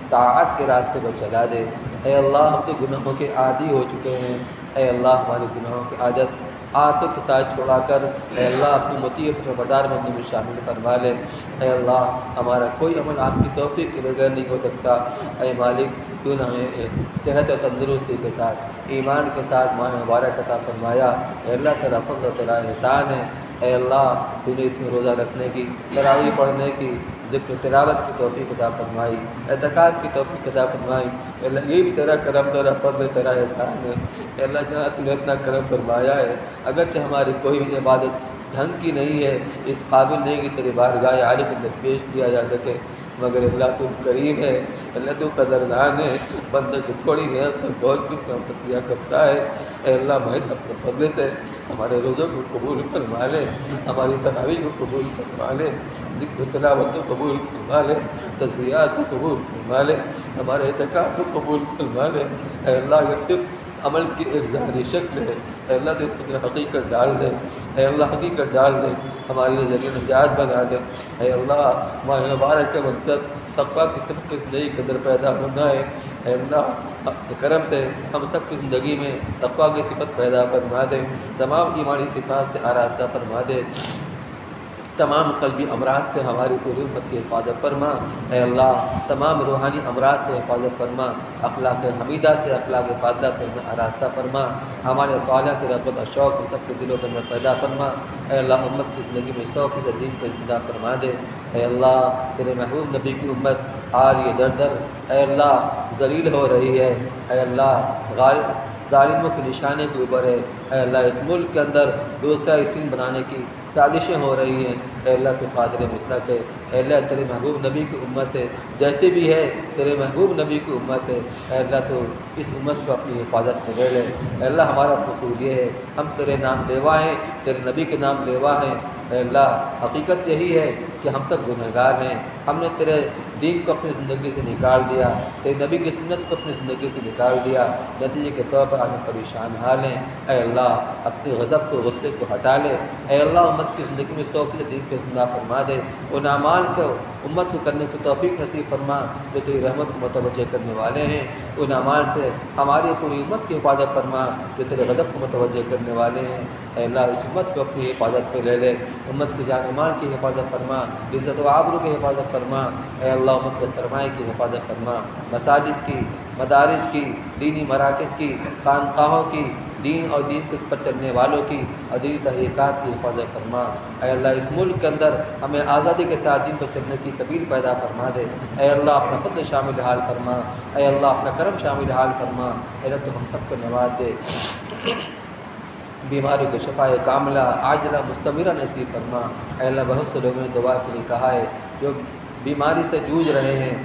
طاعت کے راستے پر چلا دے اے اللہ ہم تو گناہوں کے عادی ہو چکے ہیں اے اللہ ہمارے گناہوں کی عادت آنکھوں کے ساتھ چھوڑا کر اے اللہ اپنی مطیع فرمانبردار بندوں میں شامل فرما لے اے اللہ ہمارا کوئی عمل آپ کی توفیق کے بغیر نہیں ہو سکتا اے مالک تو نے ہمیں صحت و تندرستی کے ساتھ ایمان کے ساتھ ماہ مبارک عطا فرمایا اے اللہ تیرا فضل و تیرا احسان ہے اے اللہ تو نے اس میں روزہ رکھنے کی تراویح پڑھنے کی ذکر تلاوت کی توفیق عطا فرمائی اعتکاف کی توفیق عطا فرمائی اے اللہ یہ بھی تیرا کرم تیرا فضل تیرا احسان ہے اے اللہ جہاں تو نے اپنا کرم فرمایا ہے اگرچہ ہماری کوئی بھی عبادت ڈھنگ کی نہیں ہے اس قابل نہیں کہ تیرے بارگاہ عالی کے اندر پیش کیا جا سکے مگر اللہ تو کریم ہے اللہ تو قدردان ہے بندہ جو تھوڑی محنت پر بہت کچھ محبتیاں کرتا ہے اے اللہ محض اپنے فضل سے ہمارے روزوں کو قبول فرما لے ہماری تراویح کو قبول فرما لے ذکر تلاوت کو قبول فرما لے تسبیحات کو قبول فرما لے ہمارے اعتکاف کو قبول فرما لے اے اللہ یہ صرف عمل کی ایک ظاہری شکل ہے اے اللہ تو اس کے اندر حقیقت ڈال دے اے اللہ حقیقت ڈال دے ہمارے لیے ذریعہ نجات بنا دے اے اللہ ماہ مبارک کا مقصد تقویٰ کی سب کی زندگی کے اندر پیدا ہونا ہے اے اللہ اپنے کرم سے ہم سب کی زندگی میں تقویٰ کی صفت پیدا فرما دے تمام ایمانی صفات سے آراستہ فرما دے تمام قلبی امراض سے ہماری پوری امت کی حفاظت فرما اے اللہ تمام روحانی امراض سے حفاظت فرما اخلاق حمیدہ سے اخلاق فاضلہ سے ہمیں آراستہ فرما ہمارے صالح کی رغبت اور شوق ان سب کے دلوں کے اندر پیدا فرما اے اللہ امت کی زندگی میں 100% دین کو زندہ فرما دے اے اللہ تیرے محبوب نبی کی امت آج یہ در در اے اللہ ذلیل ہو رہی ہے اے اللہ ظالموں کے نشانے کے اوپر ہے اے اللہ اس ملک کے اندر دوسرا یتیم بنانے کی سازشیں ہو رہی ہیں، اے اللہ تو قادر مطلق ہے، اے اللہ تیرے محبوب نبی کی امت ہے، جیسے بھی ہے تیرے محبوب نبی کی امت ہے، اے اللہ تو اس امت کو اپنی حفاظت میں لے لے۔ اے اللہ ہمارا قصور یہ ہے، ہم تیرے نام لیوا ہیں، تیرے نبی کے نام لیوا ہیں، اے اللہ حقیقت یہی ہے کہ ہم سب گنہگار ہیں، ہم نے تیرے دین کو اپنی زندگی سے نکال دیا، تیرے نبی کی سنت کو اپنی زندگی سے نکال دیا، نتیجے کے طور پر ہمیں پریشان حال ہیں۔ اے اللہ اپنے غضب کو، غصے کو ہٹا لے، اے اللہ امت کی زندگی میں 100% دین کو زندہ فرما دے، ان اعمال کو امت کو کرنے کی توفیق نصیب فرما جو تیری رحمت کو متوجہ کرنے والے ہیں، ان اعمال سے ہماری پوری امت کی حفاظت فرما جو تیرے غضب کو متوجہ کرنے والے ہیں۔ اے اللہ اس امت کو اپنی حفاظت پہ لے لے، امت کی جان و مال کی حفاظت فرما، عزت و آبرو کی حفاظت فرما، اے اللہ امت کے سرمایہ کی حفاظت فرما، مساجد کی، مدارس کی، دینی مراکز کی، خانقاہوں کی، دین اور دین پر چلنے والوں کی اور دینی تحریکات کی حفاظت فرما۔ اے اللہ اس ملک کے اندر ہمیں آزادی کے ساتھ دین پر چلنے کی سبیل پیدا فرما دے۔ اے اللہ اپنا فضل شامل حال فرما، اے اللہ اپنا کرم شامل حال فرما، اے اللہ تو ہم سب کو نواز دے، بیماریوں کے شفا کاملہ عاجلہ مستمرہ نصیب فرما۔ اے اللہ بہت سے لوگوں نے دعا کے لیے کہا ہے جو بیماری سے جوجھ رہے ہیں،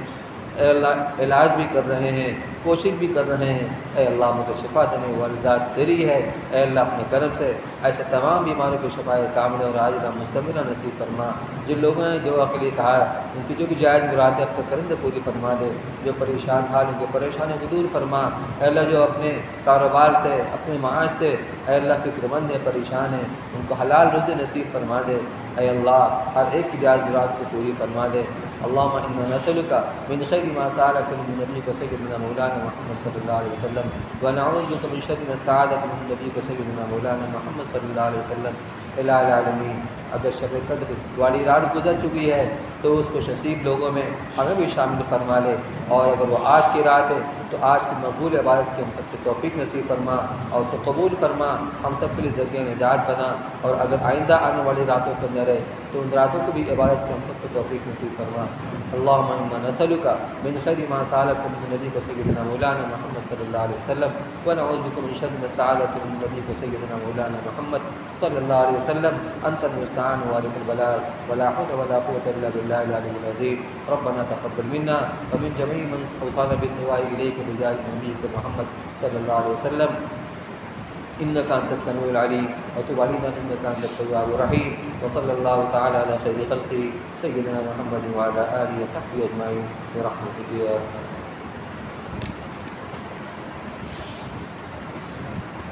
اے اللہ علاج بھی کر رہے ہیں، کوشش بھی کر رہے ہیں، اے اللہ مجھے شفا دینے والی ذات تیری ہے، اے اللہ اپنے کرم سے ایسے تمام بیماروں کو شفا کاملہ اور عاجلہ مستمرہ نصیب فرما۔ جن لوگوں نے دعا کے لیے کہا ان کی جو بھی جائز مرادیں اب تک کرندے پوری فرما دے، جو پریشان حال ہیں جو پریشانیوں کو دور فرما، اے اللہ جو اپنے کاروبار سے اپنے معاش سے اے اللہ فکر مند ہے، پریشان ہیں، ان کو حلال رزق نصیب فرما دے، اے اللہ ہر ایک کی جائز مراد کو پوری فرما دے۔ اللہم انا نسألک من خیر ما سألک من نبیک سیدنا مولانا محمد صلی اللہ علیہ وسلم ونعوذ بک من شر ما استعاذک من نبیک سیدنا مولانا محمد صلی اللہ علیہ وسلم۔ الہ العالمین اگر شب قدر والی رات گزر چکی ہے تو اس کو نصیب لوگوں میں ہمیں بھی شامل فرما لے، اور اگر وہ آج کی رات ہے تو آج کی مقبول عبادت کی ہم سب کی توفیق نصیب فرما اور اسے قبول فرما، ہم سب کے لیے ذریعہ نجات بنا، اور اگر آئندہ آنے والی راتوں کے اندر ہے تو ان راتوں کو بھی عبادت کی ہم سب کو توفیق نصیب فرما۔ اللہم انا نسألک من خیر ما سألک من نبیک سیدنا مولانا محمد صلی اللہ علیہ وسلم ونعوذ بک من شر ما استعاذک من نبیک سیدنا مولانا محمد صلی اللہ علیہ وسلم۔ انت المستعان وعلیک البلاغ ولا حول ولا قوة الا باللہ العلی العظیم۔ ربنا تقبل منا ومن جميع من اوصانا بالدعاء الیک بجاه نبیک محمد صلی اللہ علیہ وسلم، انك انت السميع العليم وتب علينا انك انت التواب الرحيم، وصلى الله تعالى على خير خلقه سيدنا محمد وعلى اله وصحبه اجمعين برحمتك يا